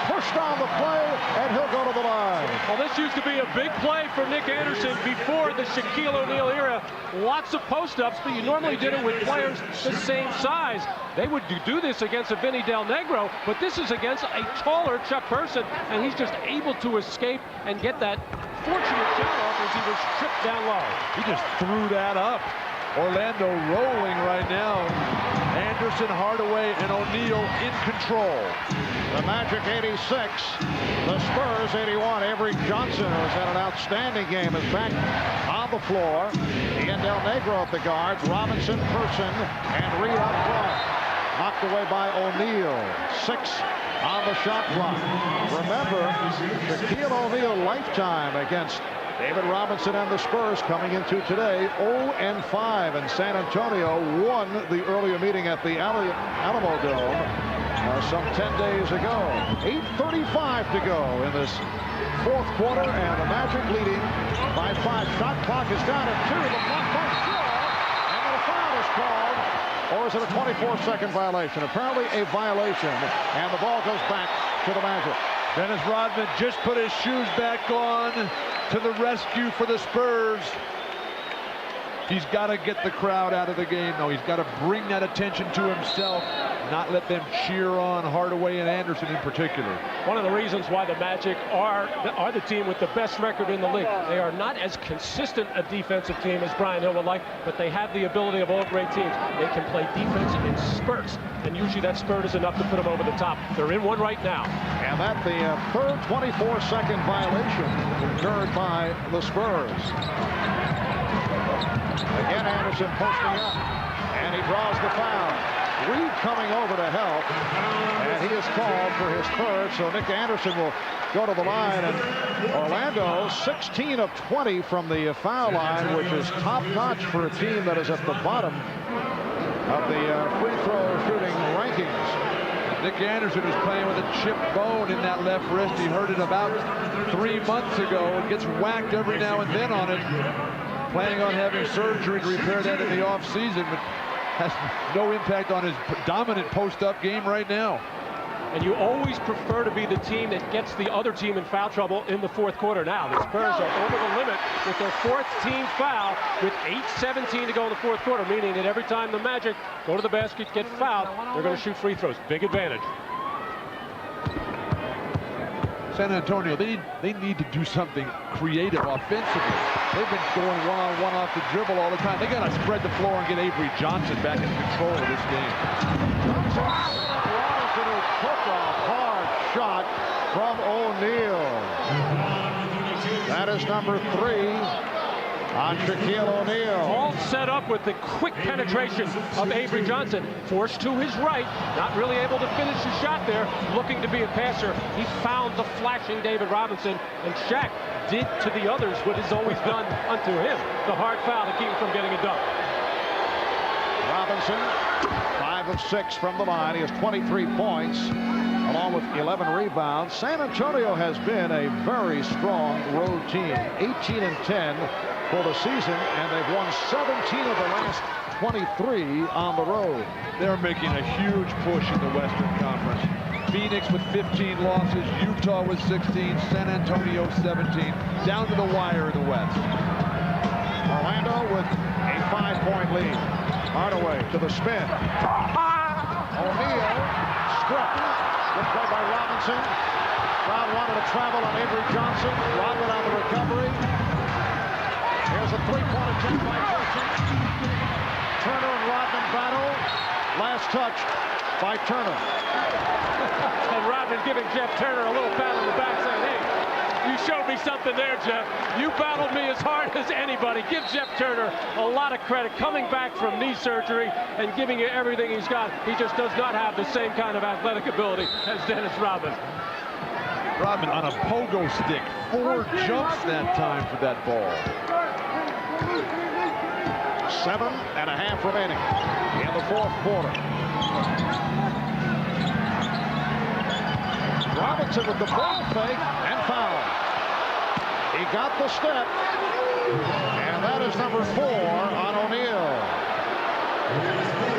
pushed on the play, and he'll go to the line. Well, this used to be a big play for Nick Anderson before the Shaquille O'Neal era. Lots of post-ups, but you normally did it with players the same size. They would do this against a Vinny Del Negro, but this is against a taller Chuck Person, and he's just able to escape and get that fortunate shot off as he was tripped down low. He just threw that up. Orlando rolling right now. Anderson, Hardaway, and O'Neal in control. The Magic 86, the Spurs 81. Avery Johnson, who's had an outstanding game, is back on the floor. Ian Del Negro at the guards. Robinson, Person, and Reed up front. Knocked away by O'Neal. 6 on the shot clock. Remember, Shaquille O'Neal lifetime against David Robinson and the Spurs coming into today 0-5, and San Antonio won the earlier meeting at the Alamo Dome some 10 days ago. 8:35 to go in this 4th quarter, and the Magic leading by 5. Shot clock is down at 2. The block by Shaw, and the foul is called. Or is it a 24-second violation? Apparently a violation, and the ball goes back to the Magic. Dennis Rodman just put his shoes back on to the rescue for the Spurs. He's got to get the crowd out of the game, though. He's got to bring that attention to himself, not let them cheer on Hardaway and Anderson in particular. One of the reasons why the Magic are the team with the best record in the league. They are not as consistent a defensive team as Brian Hill would like, but they have the ability of all great teams. They can play defense in spurts, and usually that spurt is enough to put them over the top. They're in one right now. And that's the third 24-second violation incurred by the Spurs. Again, Anderson posting up, and he draws the foul. Reed coming over to help, and he is called for his 3rd, so Nick Anderson will go to the line. And Orlando 16 of 20 from the foul line, which is top-notch for a team that is at the bottom of the free throw shooting rankings. Nick Anderson is playing with a chipped bone in that left wrist. He hurt it about 3 months ago and gets whacked every now and then on it. Planning on having surgery to repair that in the offseason, but has no impact on his dominant post-up game right now. And you always prefer to be the team that gets the other team in foul trouble in the 4th quarter. Now, the Spurs are over the limit with their 4th team foul with 8:17 to go in the 4th quarter, meaning that every time the Magic go to the basket, get fouled, they're going to shoot free throws. Big advantage. San Antonio, they need to do something creative offensively. They've been going one-on-one off the dribble all the time. They got to spread the floor and get Avery Johnson back in control of this game. Robinson who took a hard shot from O'Neal. That is number 3 on Shaquille O'Neal. All set up with the quick penetration of Avery Johnson. Forced to his right, not really able to finish the shot there, looking to be a passer. He found the flashing David Robinson, and Shaq did to the others what he's always done unto him. The hard foul to keep him from getting a dunk. Robinson, 5 of 6 from the line. He has 23 points, along with 11 rebounds. San Antonio has been a very strong road team, 18-10 for the season, and they've won 17 of the last 23 on the road. They're making a huge push in the Western Conference. Phoenix with 15 losses, Utah with 16, San Antonio 17, down to the wire in the West. Orlando with a 5-point lead. Hardaway to the spin. O'Neal stripped. Good play by Robinson. Crowd wanted to travel on Avery Johnson. Rodman on the recovery. Here's a 3-point attempt by Johnson. Turner and Rodman battle. Last touch by Turner. And Rodman giving Jeff Turner a little pat on the back saying, hey, you showed me something there, Jeff. You battled me as hard as anybody. Give Jeff Turner a lot of credit coming back from knee surgery and giving you everything he's got. He just does not have the same kind of athletic ability as Dennis Rodman. Rodman on a pogo stick. 4 jumps that time for that ball. 7.5 remaining in the 4th quarter. Robinson with the ball fake and foul. He got the step, and that is number 4 on O'Neal.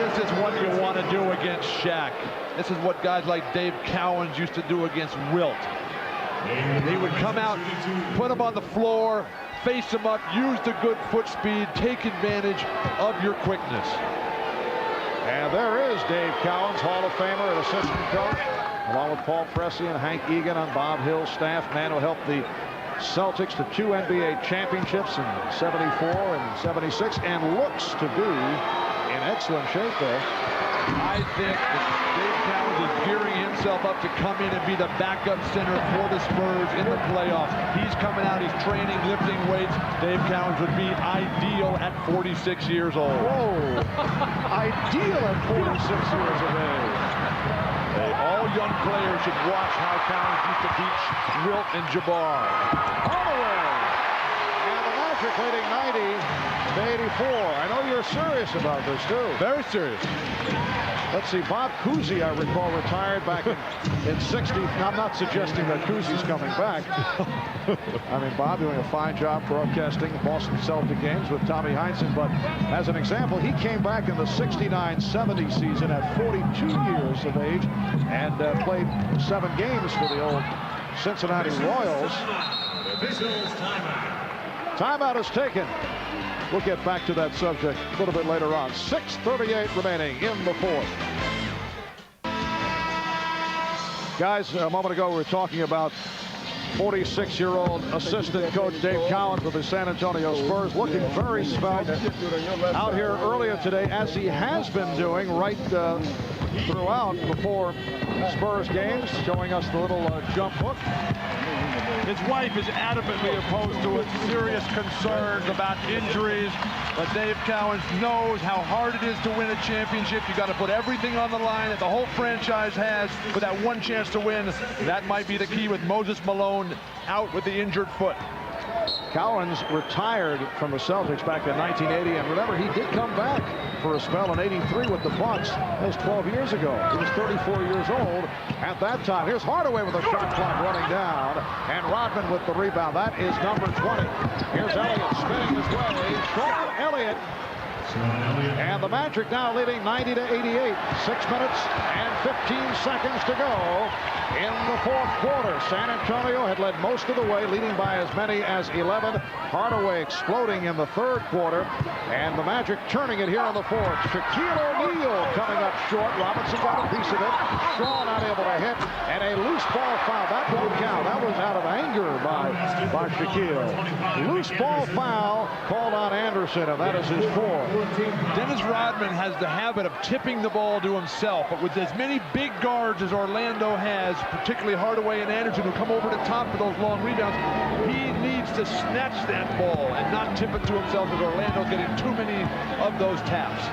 This is what you want to do against Shaq. This is what guys like Dave Cowens used to do against Wilt. He would come out, put him on the floor, face him up, use the good foot speed, take advantage of your quickness. And there is Dave Cowens, Hall of Famer and assistant coach, along with Paul Pressey and Hank Egan on Bob Hill's staff. Man who helped the Celtics to 2 NBA championships in '74 and '76, and looks to be in excellent shape there. I think that Dave Cowens is gearing himself up to come in and be the backup center for the Spurs in the playoffs. He's coming out, he's training, lifting weights. Dave Cowens would be ideal at 46 years old. Whoa! Ideal at 46 years of age. All young players should watch how Cowens used to beat Wilt and Jabbar. Hardaway! And the Magic leading 90-84. I know you're serious about this, too. Very serious. Let's see, Bob Cousy, I recall, retired back in '60. Now, I'm not suggesting that Cousy's coming back. I mean, Bob doing a fine job broadcasting Boston Celtic games with Tommy Heinsohn. But as an example, he came back in the '69-70 season at 42 years of age and played 7 games for the old Cincinnati Royals. Timeout is taken. We'll get back to that subject a little bit later on. 6:38 remaining in the 4th. Guys, a moment ago we were talking about 46-year-old assistant coach Dave Cowens with the San Antonio Spurs, looking very svelte out here earlier today, as he has been doing right throughout before Spurs games, showing us the little jump hook. His wife is adamantly opposed to it, serious concerns about injuries, but Dave Cowens knows how hard it is to win a championship. You got to put everything on the line that the whole franchise has for that one chance to win. That might be the key with Moses Malone out with the injured foot. Cowens retired from the Celtics back in 1980, and remember, he did come back for a spell in '83 with the Bucks. That was 12 years ago. He was 34 years old at that time. Here's Hardaway with a shot clock running down, and Rodman with the rebound. That is number 20. Here's Elliot spinning his way. Sean Elliot. And the Magic now leading 90-88. 6 minutes and 15 seconds to go in the fourth quarter. San Antonio had led most of the way, leading by as many as 11. Hardaway exploding in the third quarter, and the Magic turning it here in the fourth. Shaquille O'Neal coming up short. Robinson got a piece of it. Shaw not able to hit, and a loose ball foul. That won't count. That was out of anger by Shaquille. Loose ball foul called on Anderson, and that is his fourth. Dennis Rodman has the habit of tipping the ball to himself, but with as many big guards as Orlando has, particularly Hardaway and Anderson, who come over the top for those long rebounds, he needs to snatch that ball and not tip it to himself, as Orlando's getting too many of those taps.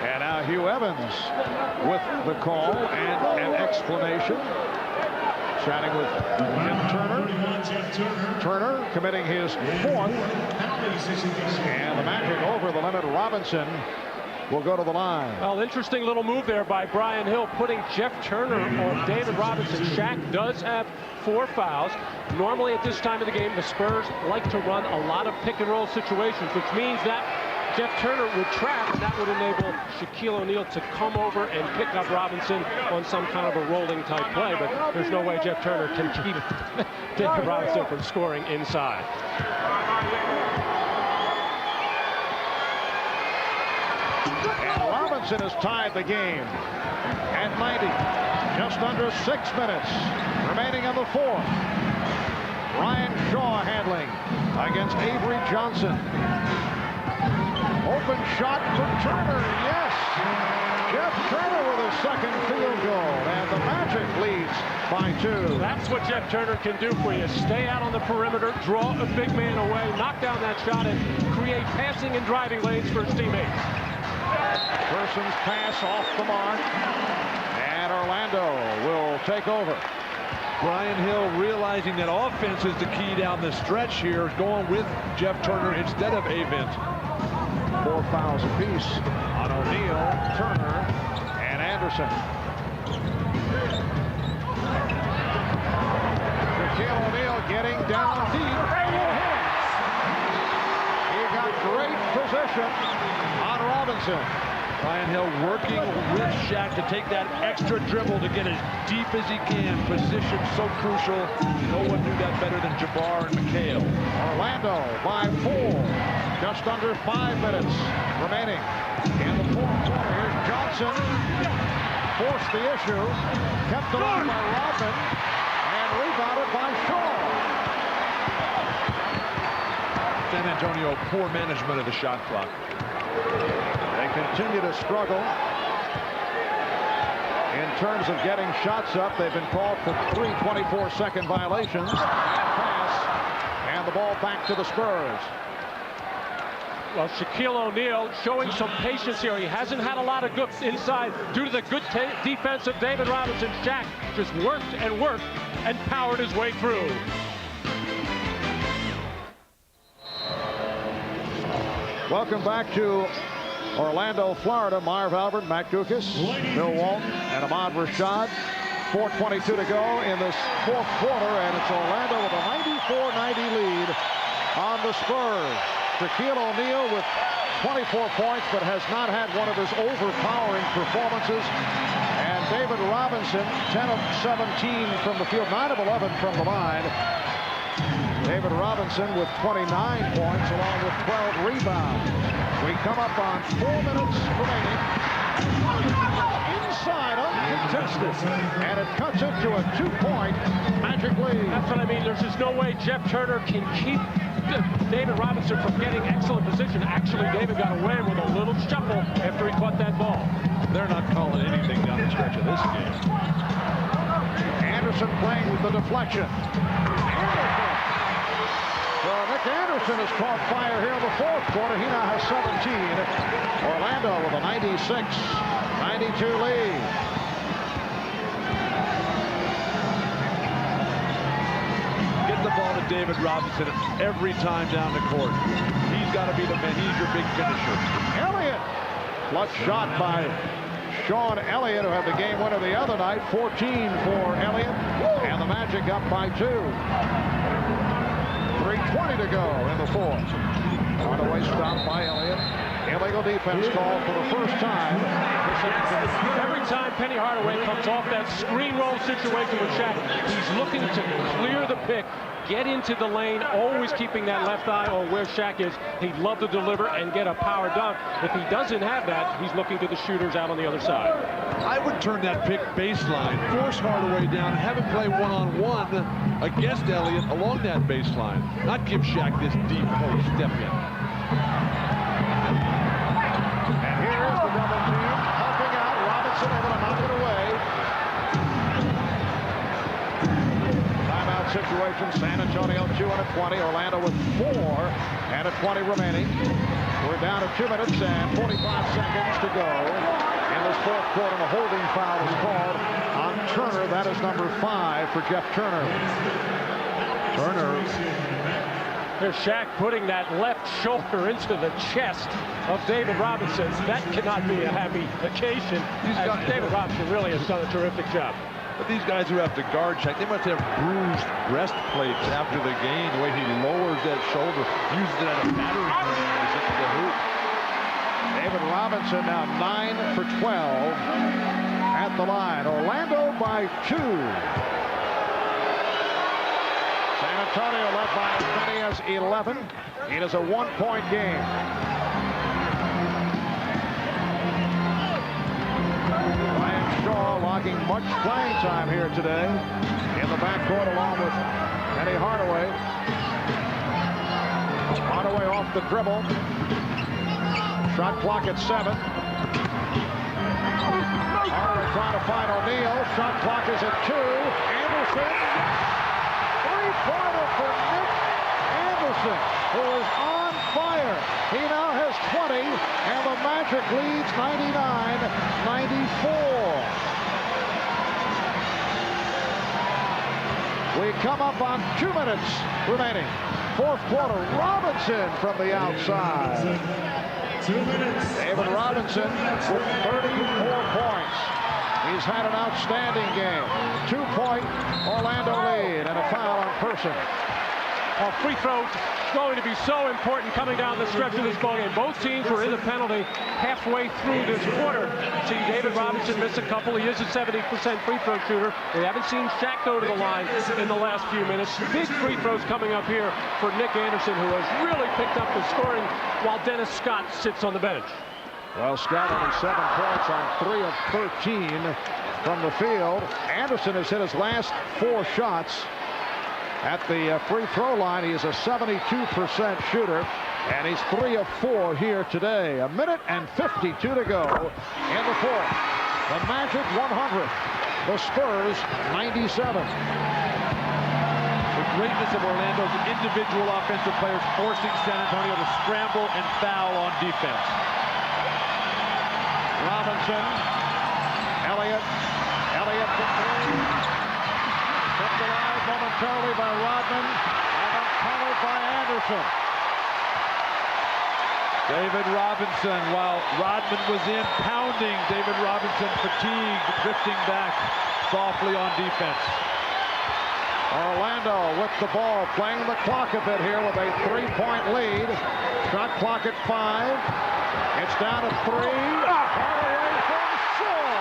And now Hugh Evans with the call and an explanation. Chatting with Turner. Turner committing his fourth. And the Magic over the limit. Robinson will go to the line. Well, interesting little move there by Brian Hill, putting Jeff Turner on David Robinson. Shaq does have 4 fouls. Normally at this time of the game, the Spurs like to run a lot of pick and roll situations, which means that Jeff Turner would trap, and that would enable Shaquille O'Neal to come over and pick up Robinson on some kind of a rolling type play. But there's no way Jeff Turner can keep David Robinson from scoring inside. And Robinson has tied the game at 90. Just under 6 minutes remaining in the fourth. Ryan Shaw handling against Avery Johnson. Open shot for Turner, yes! Jeff Turner with his second field goal, and the Magic leads by 2. That's what Jeff Turner can do for you. Stay out on the perimeter, draw a big man away, knock down that shot, and create passing and driving lanes for his teammates. Person's pass off the mark, and Orlando will take over. Brian Hill, realizing that offense is the key down the stretch here, is going with Jeff Turner instead of Avent. 4 fouls apiece on O'Neal, Turner, and Anderson. Shaquille O'Neal getting down deep. He got great position on Robinson. Brian Hill working with Shaq to take that extra dribble to get as deep as he can. Position so crucial. No one knew that better than Jabbar and McHale. Orlando by 4. Just under 5 minutes remaining in the fourth quarter. Here's Johnson. Forced the issue. Kept it on by Rodman. And rebounded by Shaw. San Antonio, poor management of the shot clock. They continue to struggle in terms of getting shots up. They've been called for 3 24-second violations. Pass, and the ball back to the Spurs. Well, Shaquille O'Neal showing some patience here. He hasn't had a lot of good inside due to the good defense of David Robinson. Shaq just worked and powered his way through. Welcome back to Orlando, Florida. Marv Albert, Matt Gukas, Bill Walton, and Ahmad Rashad. 4:22 to go in this fourth quarter, and it's Orlando with a 94-90 lead on the Spurs. Shaquille O'Neal with 24 points, but has not had one of his overpowering performances. And David Robinson, 10 of 17 from the field, 9 of 11 from the line. David Robinson with 29 points along with 12 rebounds. We come up on 4 minutes remaining. Inside, uncontested. And it cuts into a 2-point Magic lead. That's what I mean. There's just no way Jeff Turner can keep David Robinson from getting excellent position. Actually, David got away with a little shuffle after he caught that ball. They're not calling anything down the stretch of this game. Anderson playing with the deflection. Well, Nick Anderson has caught fire here in the fourth quarter. He now has 17. Orlando with a 96-92 lead. Get the ball to David Robinson every time down the court. He's got to be the man. He's your big finisher. Elliot. Clutch shot by Sean Elliott, who had the game winner the other night. 14 for Elliott. And the Magic up by 2. 3:20 to go in the fourth. Hardaway stopped by Elliott. Illegal defense called for the first time. Every time Penny Hardaway comes off that screen roll situation with Shaq, he's looking to clear the pick, get into the lane, always keeping that left eye on where Shaq is. He'd love to deliver and get a power dunk. If he doesn't have that, he's looking to the shooters out on the other side. I would turn that pick baseline, force Hardaway down, and have him play one-on-one against Elliot along that baseline. Not give Shaq this deep post step in. And here is the double team helping out. Robinson able to knock it away. Timeout situation. San Antonio 2-20. Orlando with 4 and a 20 remaining. We're down to 2 minutes and 45 seconds to go. In this fourth quarter, a holding foul is called on Turner. That is number 5 for Jeff Turner. Here's Shaq putting that left shoulder into the chest of David Robinson. That cannot be a happy occasion. David Robinson really has done a terrific job. But these guys who have to guard Shaq, they must have bruised breastplates after the game. The way he lowers that shoulder, uses it as a battering ram to get to the hoop. David Robinson now 9 for 12 at the line. Orlando by 2. San Antonio led by as many as 11. It is a 1-point game. Ryan Shaw logging much playing time here today in the backcourt along with Penny Hardaway. Hardaway off the dribble. Shot clock at 7. Hardaway trying to find O'Neal. Shot clock is at 2. Anderson. Three-pointer for Nick Anderson, who is on fire. He now has 20, and the Magic leads 99-94. We come up on 2 minutes remaining. Fourth quarter, Robinson from the outside. 2 minutes. David Robinson with 34 points. He's had an outstanding game. 2-point Orlando lead and a foul on Person. Free throw going to be so important coming down the stretch of this ball game. Both teams were in the penalty halfway through this quarter. See David Robinson miss a couple. He is a 70% free throw shooter. We haven't seen Shaq go to the line in the last few minutes. Big free throws coming up here for Nick Anderson, who has really picked up the scoring while Dennis Scott sits on the bench. Well, Scott only 7 points on 3 of 13 from the field. Anderson has hit his last 4 shots at the free throw line. He is a 72% shooter, and he's 3 of 4 here today. 1 minute and 52 to go in the fourth. The Magic 100, the Spurs 97. The greatness of Orlando's individual offensive players forcing San Antonio to scramble and foul on defense. Robinson, Elliot for 3. Kept alive momentarily by Rodman, and then countered by Anderson. David Robinson, while Rodman was in, pounding. David Robinson fatigued, drifting back softly on defense. Orlando with the ball, playing the clock a bit here with a 3-point lead. Shot clock at 5. It's down to 3. Hardaway from Shaw.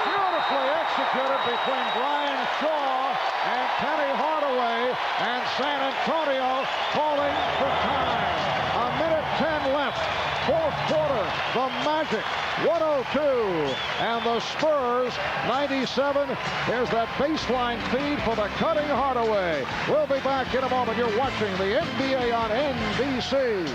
Beautifully executed between Brian Shaw and Penny Hardaway, and San Antonio calling for time. 1 minute 10 left. Fourth quarter. The Magic 102 and the Spurs 97. Here's that baseline feed for the cutting Hardaway. We'll be back in a moment. You're watching the NBA on NBC.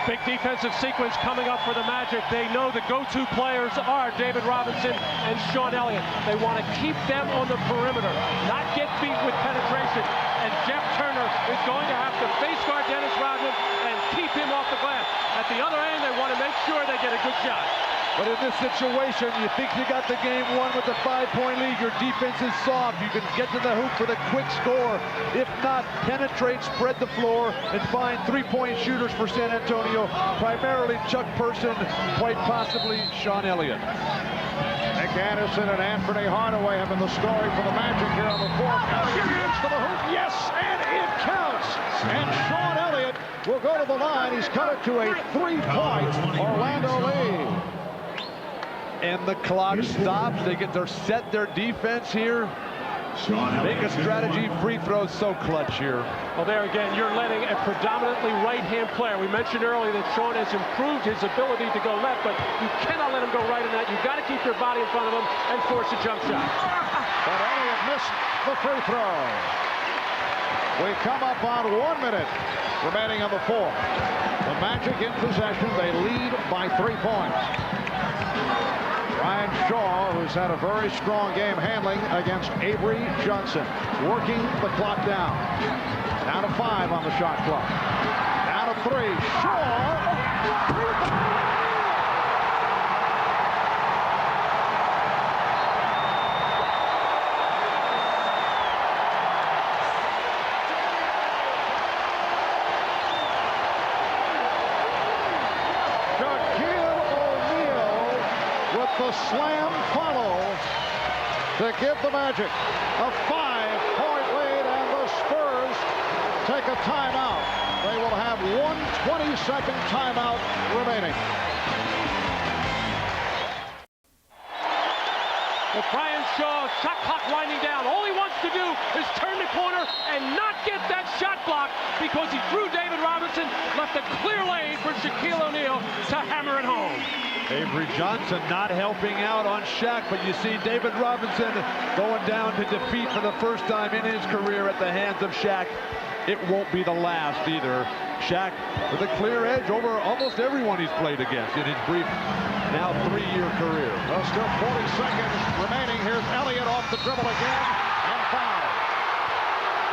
Big defensive sequence coming up for the Magic. They know the go-to players are David Robinson and Sean Elliott. They want to keep them on the perimeter, not get beat with penetration. And Jeff Turner is going to have to face guard Dennis Rodman and keep him off the glass. At the other end, they want to make sure they get a good shot. But in this situation, you think you got the game won with a 5-point lead. Your defense is soft. You can get to the hoop with a quick score. If not, penetrate, spread the floor, and find 3-point shooters for San Antonio, primarily Chuck Person, quite possibly Sean Elliott. Nick Anderson and Anthony Hardaway have been the story for the Magic here on the fourth. Elliott gets to the hoop, yes, and it counts. And Sean Elliott will go to the line. He's cut it to a 3-point Orlando lead. And the clock stops. They get set their defense here. Make a strategy. Free throws so clutch here. Well, there again, you're letting a predominantly right-hand player. We mentioned earlier that Sean has improved his ability to go left, but you cannot let him go right in that. You've got to keep your body in front of him and force a jump shot. But Elliot missed the free throw. We come up on 1 minute remaining on the fourth. The Magic in possession. They lead by 3 points. Ryan Shaw, who's had a very strong game handling against Avery Johnson, working the clock down. Down to 5 on the shot clock. Down to 3. Shaw. The slam follow to give the Magic a 5-point lead, and the Spurs take a timeout. They will have 1 20-second timeout remaining. With Brian Shaw, shot clock winding down, all he wants to do is turn the corner and not get that shot block because he threw David Robinson, left a clear lane for Shaquille O'Neal to hammer it home. Avery Johnson not helping out on Shaq, but you see David Robinson going down to defeat for the first time in his career at the hands of Shaq. It won't be the last either. Shaq with a clear edge over almost everyone he's played against in his brief, now 3-year career. Well, still 40 seconds remaining. Here's Elliot off the dribble again and foul.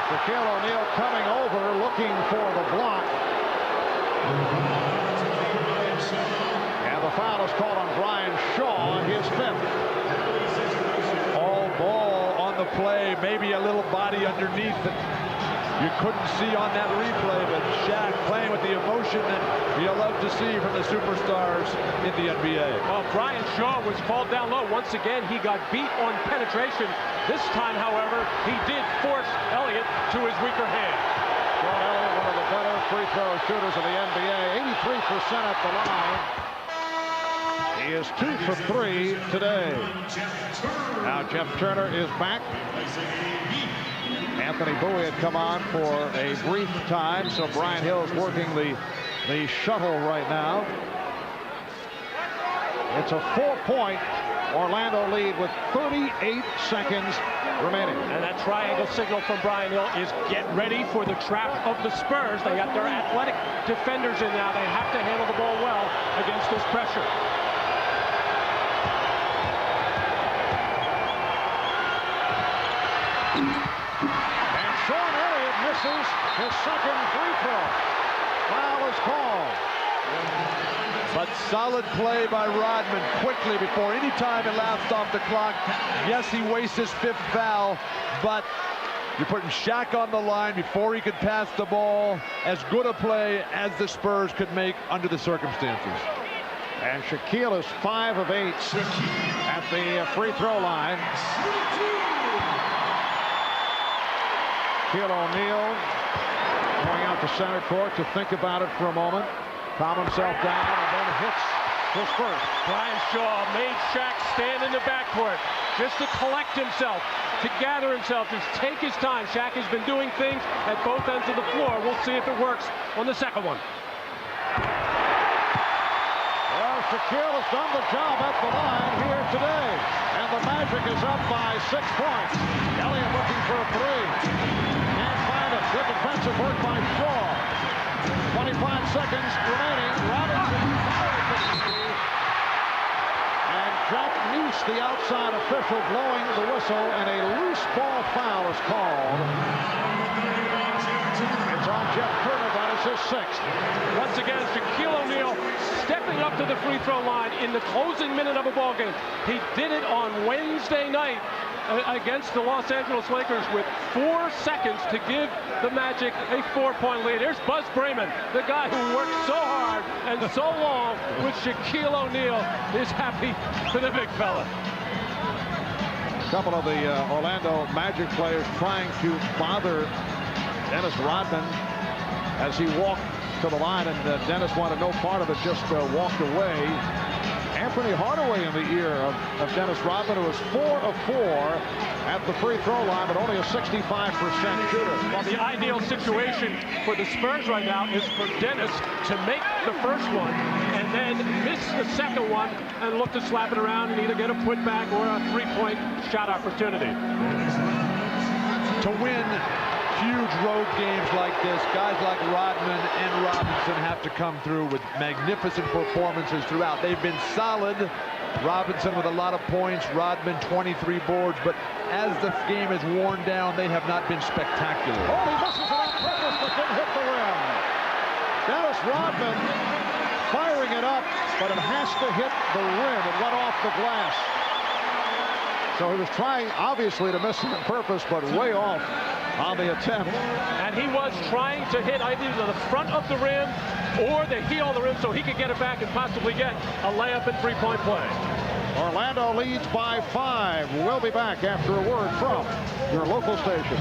Shaquille O'Neal coming over looking for the block. The foul is called on Brian Shaw, his 5th. All ball on the play, maybe a little body underneath it. You couldn't see on that replay, but Shaq playing with the emotion that you love to see from the superstars in the NBA. Well, Brian Shaw was called down low. Once again, he got beat on penetration. This time, however, he did force Elliot to his weaker hand. Sean Elliott, one of the better free throw shooters in the NBA, 83% at the line. He is 2 for 3 today. Now Jeff Turner is back. Anthony Bowie had come on for a brief time, so Brian Hill is working the shuttle right now. It's a 4-point Orlando lead with 38 seconds remaining. And that triangle signal from Brian Hill is get ready for the trap of the Spurs. They got their athletic defenders in now. They have to handle the ball well against this pressure. And Sean Elliott misses his second free throw. Foul is called. But solid play by Rodman quickly before any time elapsed off the clock. Yes, he wastes his 5th foul, but you're putting Shaq on the line before he could pass the ball. As good a play as the Spurs could make under the circumstances. And Shaquille is 5 of 8 at the free throw line. Shaquille O'Neal going out to center court to think about it for a moment. Calm himself down and then hits his first. Brian Shaw made Shaq stand in the backcourt just to collect himself, to gather himself, just take his time. Shaq has been doing things at both ends of the floor. We'll see if it works on the second one. Well, Shaquille has done the job at the line here today. And the Magic is up by 6 points. Elliot looking for a 3. Can't find it. Good defensive work by Shaw. 25 seconds remaining. Robinson and Jack Neese, the outside official, blowing the whistle, and a loose ball foul is called. It's on Jeff Turner. That is his 6th. Once again, Shaquille O'Neal stepping up to the free throw line in the closing minute of a ball game. He did it on Wednesday night against the Los Angeles Lakers with 4 seconds to give the Magic a 4-point lead. Here's Buzz Brayman, the guy who worked so hard and so long with Shaquille O'Neal, is happy for the big fella. A couple of the Orlando Magic players trying to bother Dennis Rodman as he walked to the line, and Dennis wanted no part of it, just walked away. Anthony Hardaway in the ear of Dennis Rodman, who was 4 of 4 at the free throw line, but only a 65% shooter. Well, the ideal situation for the Spurs right now is for Dennis to make the first one and then miss the second one and look to slap it around and either get a putback or a three-point shot opportunity. To win huge road games like this, guys like Rodman and Robinson have to come through with magnificent performances throughout. They've been solid. Robinson with a lot of points, Rodman 23 boards, but as the game has worn down, they have not been spectacular. Oh, he misses it on purpose, but didn't hit the rim. Dennis Rodman firing it up, but it has to hit the rim. It went off the glass. So he was trying, obviously, to miss it on purpose, but way off on the attempt. And he was trying to hit either the front of the rim or the heel of the rim so he could get it back and possibly get a layup and three-point play. Orlando leads by 5. We'll be back after a word from your local station.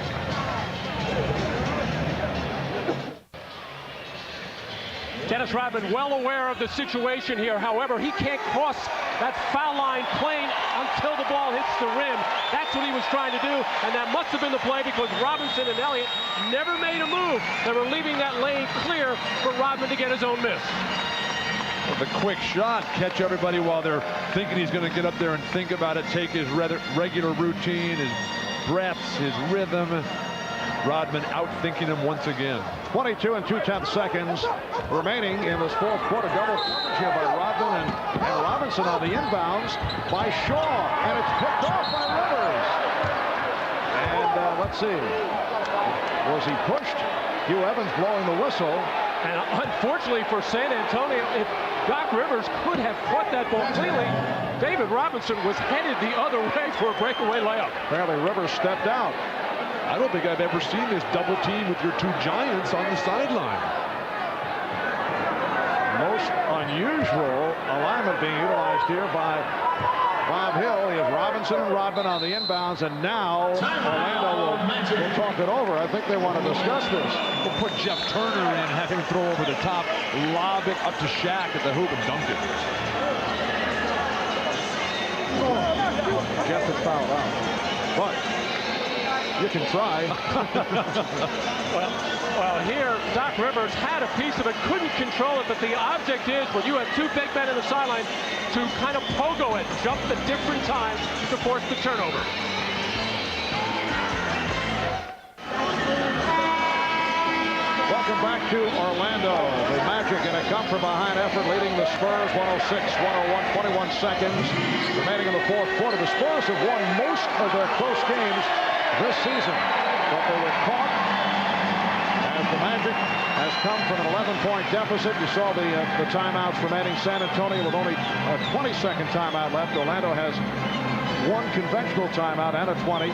Dennis Rodman well aware of the situation here. However, he can't cross that foul line plane until the ball hits the rim. That's what he was trying to do, and that must have been the play because Robinson and Elliot never made a move. They were leaving that lane clear for Rodman to get his own miss. The quick shot, catch everybody while they're thinking he's going to get up there and think about it, take his regular routine, his breaths, his rhythm. Rodman out-thinking him once again. 22 and 2/10 seconds remaining in this fourth quarter. Double here by Rodman and Robinson on the inbounds by Shaw, and it's picked off by Rivers. And let's see, was he pushed? Hugh Evans blowing the whistle. And unfortunately for San Antonio, if Doc Rivers could have caught that ball cleanly, David Robinson was headed the other way for a breakaway layup. Apparently Rivers stepped out. I don't think I've ever seen this double team with your two giants on the sideline. Most unusual alignment being utilized here by Bob Hill. He has Robinson and Rodman on the inbounds, and now Orlando will talk it over. I think they want to discuss this. We'll put Jeff Turner in, have him throw over the top, lob it up to Shaq at the hoop and dunk it. Jeff is fouled out. But you can try. well, here, Doc Rivers had a piece of it, couldn't control it, but the object is when you have two big men in the sideline to kind of pogo it, jump at different times to force the turnover. Welcome back to Orlando. The Magic in a come-from-behind effort leading the Spurs 106-101, 21 seconds remaining in the fourth quarter. The Spurs have won most of their close games this season, but they were caught as the Magic has come from an 11-point deficit. You saw the timeouts remaining. San Antonio with only a 20-second timeout left. Orlando has one conventional timeout and a 20.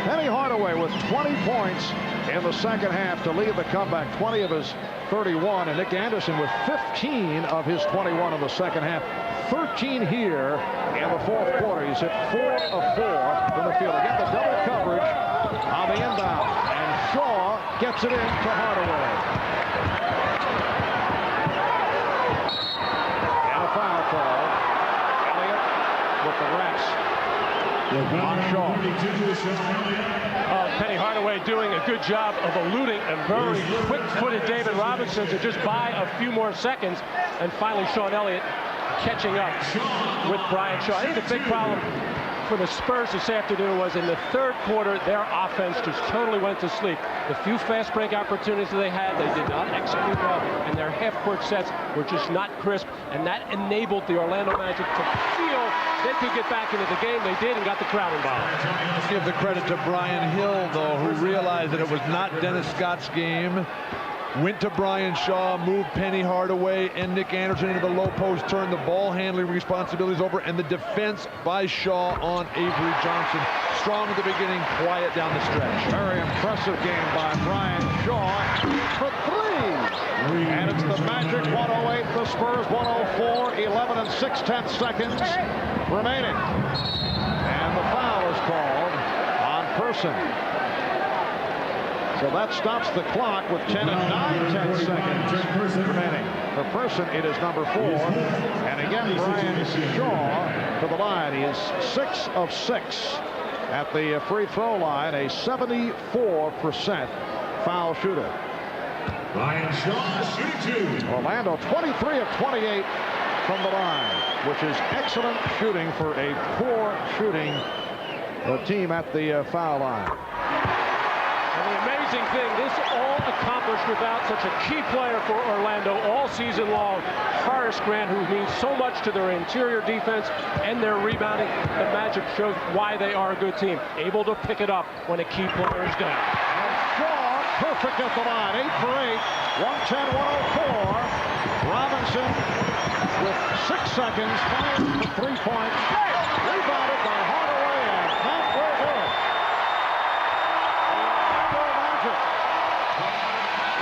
Penny Hardaway with 20 points in the second half to lead the comeback, 20 of his 31, and Nick Anderson with 15 of his 21 in the second half. 13 here in the fourth quarter. He's hit 4 of 4 from the field. Again, the double coverage on the inbound, and Shaw gets it in to Hardaway. And a foul call. Elliot with the rest on Shaw. Penny Hardaway doing a good job of eluding a very quick-footed David Robinson to just buy a few more seconds, and finally Sean Elliott catching up with Brian Shaw. I think the big problem for the Spurs this afternoon was in the third quarter, their offense just totally went to sleep. The few fast break opportunities that they had, they did not execute well, and their half-court sets were just not crisp, and that enabled the Orlando Magic to feel they could get back into the game. They did and got the crowd involved. Give the credit to Brian Hill, though, who realized that it was not Dennis Scott's game. Went to Brian Shaw, moved Penny Hardaway and Nick Anderson into the low post, turned the ball handling responsibilities over, and the defense by Shaw on Avery Johnson. Strong at the beginning, quiet down the stretch. Very impressive game by Brian Shaw for 3. And it's the Magic 108, the Spurs 104, 11 and 6/10 seconds remaining. And the foul is called on Person. So that stops the clock with 10 seconds remaining. For Person, it is number 4. And again, Brian Shaw to the line. He is 6 of 6 at the free throw line, a 74% foul shooter. Brian Shaw, shooting 2. Orlando 23 of 28 from the line, which is excellent shooting for a poor shooting team at the foul line. And the amazing thing, this all accomplished without such a key player for Orlando all season long, Horace Grant, who means so much to their interior defense and their rebounding. The Magic shows why they are a good team, able to pick it up when a key player is down. And Shaw, perfect at the line, 8 for 8, 110-104. Robinson with 6 seconds, fires for 3 points. Rebounded by Hardaway, and that will do it.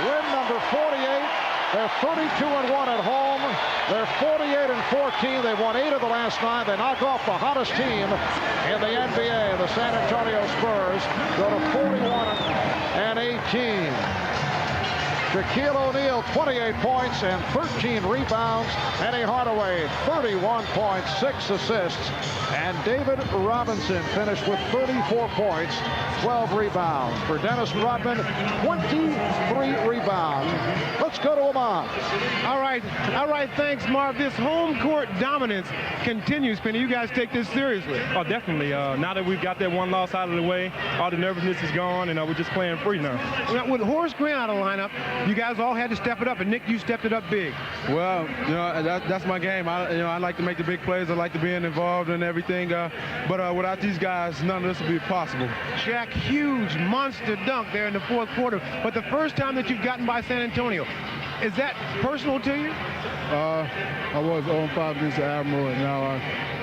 Win number 48. They're 32-1 at home. They're 48-14. They've won 8 of the last 9. They knock off the hottest team in the NBA, the San Antonio Spurs, go to 41-18. Shaquille O'Neal, 28 points and 13 rebounds. Penny Hardaway, 31 points, 6 assists. And David Robinson finished with 34 points, 12 rebounds. For Dennis Rodman, 23 rebounds. Let's go to Ahmad. All right, thanks, Marv. This home court dominance continues. Penny, you guys take this seriously. Oh, definitely. Now that we've got that one loss out of the way, all the nervousness is gone, and we're just playing free now. With Horace Grant out of the lineup, you guys all had to step it up, and Nick, you stepped it up big. Well, that's my game. I like to make the big plays. I like to be involved in everything. But without these guys, none of this would be possible. Shaq, huge monster dunk there in the fourth quarter. But the first time that you've gotten by San Antonio, is that personal to you? I was 0-5 against the Admiral, and now I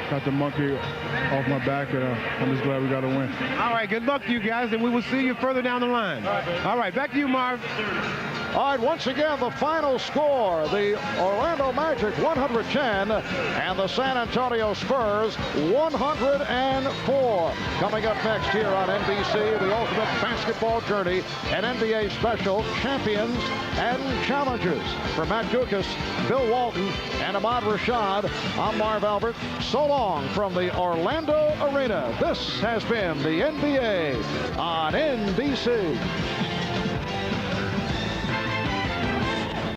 got the monkey off my back, and I'm just glad we got a win. All right, good luck to you guys, and we will see you further down the line. All right, back to you, Marv. All right, once again, the final score, the Orlando Magic 110 and the San Antonio Spurs 104. Coming up next here on NBC, the ultimate basketball journey, an NBA special, champions and challengers. For Matt Gukas, Bill Walton, and Ahmad Rashad, I'm Marv Albert. So long from the Orlando Arena. This has been the NBA on NBC.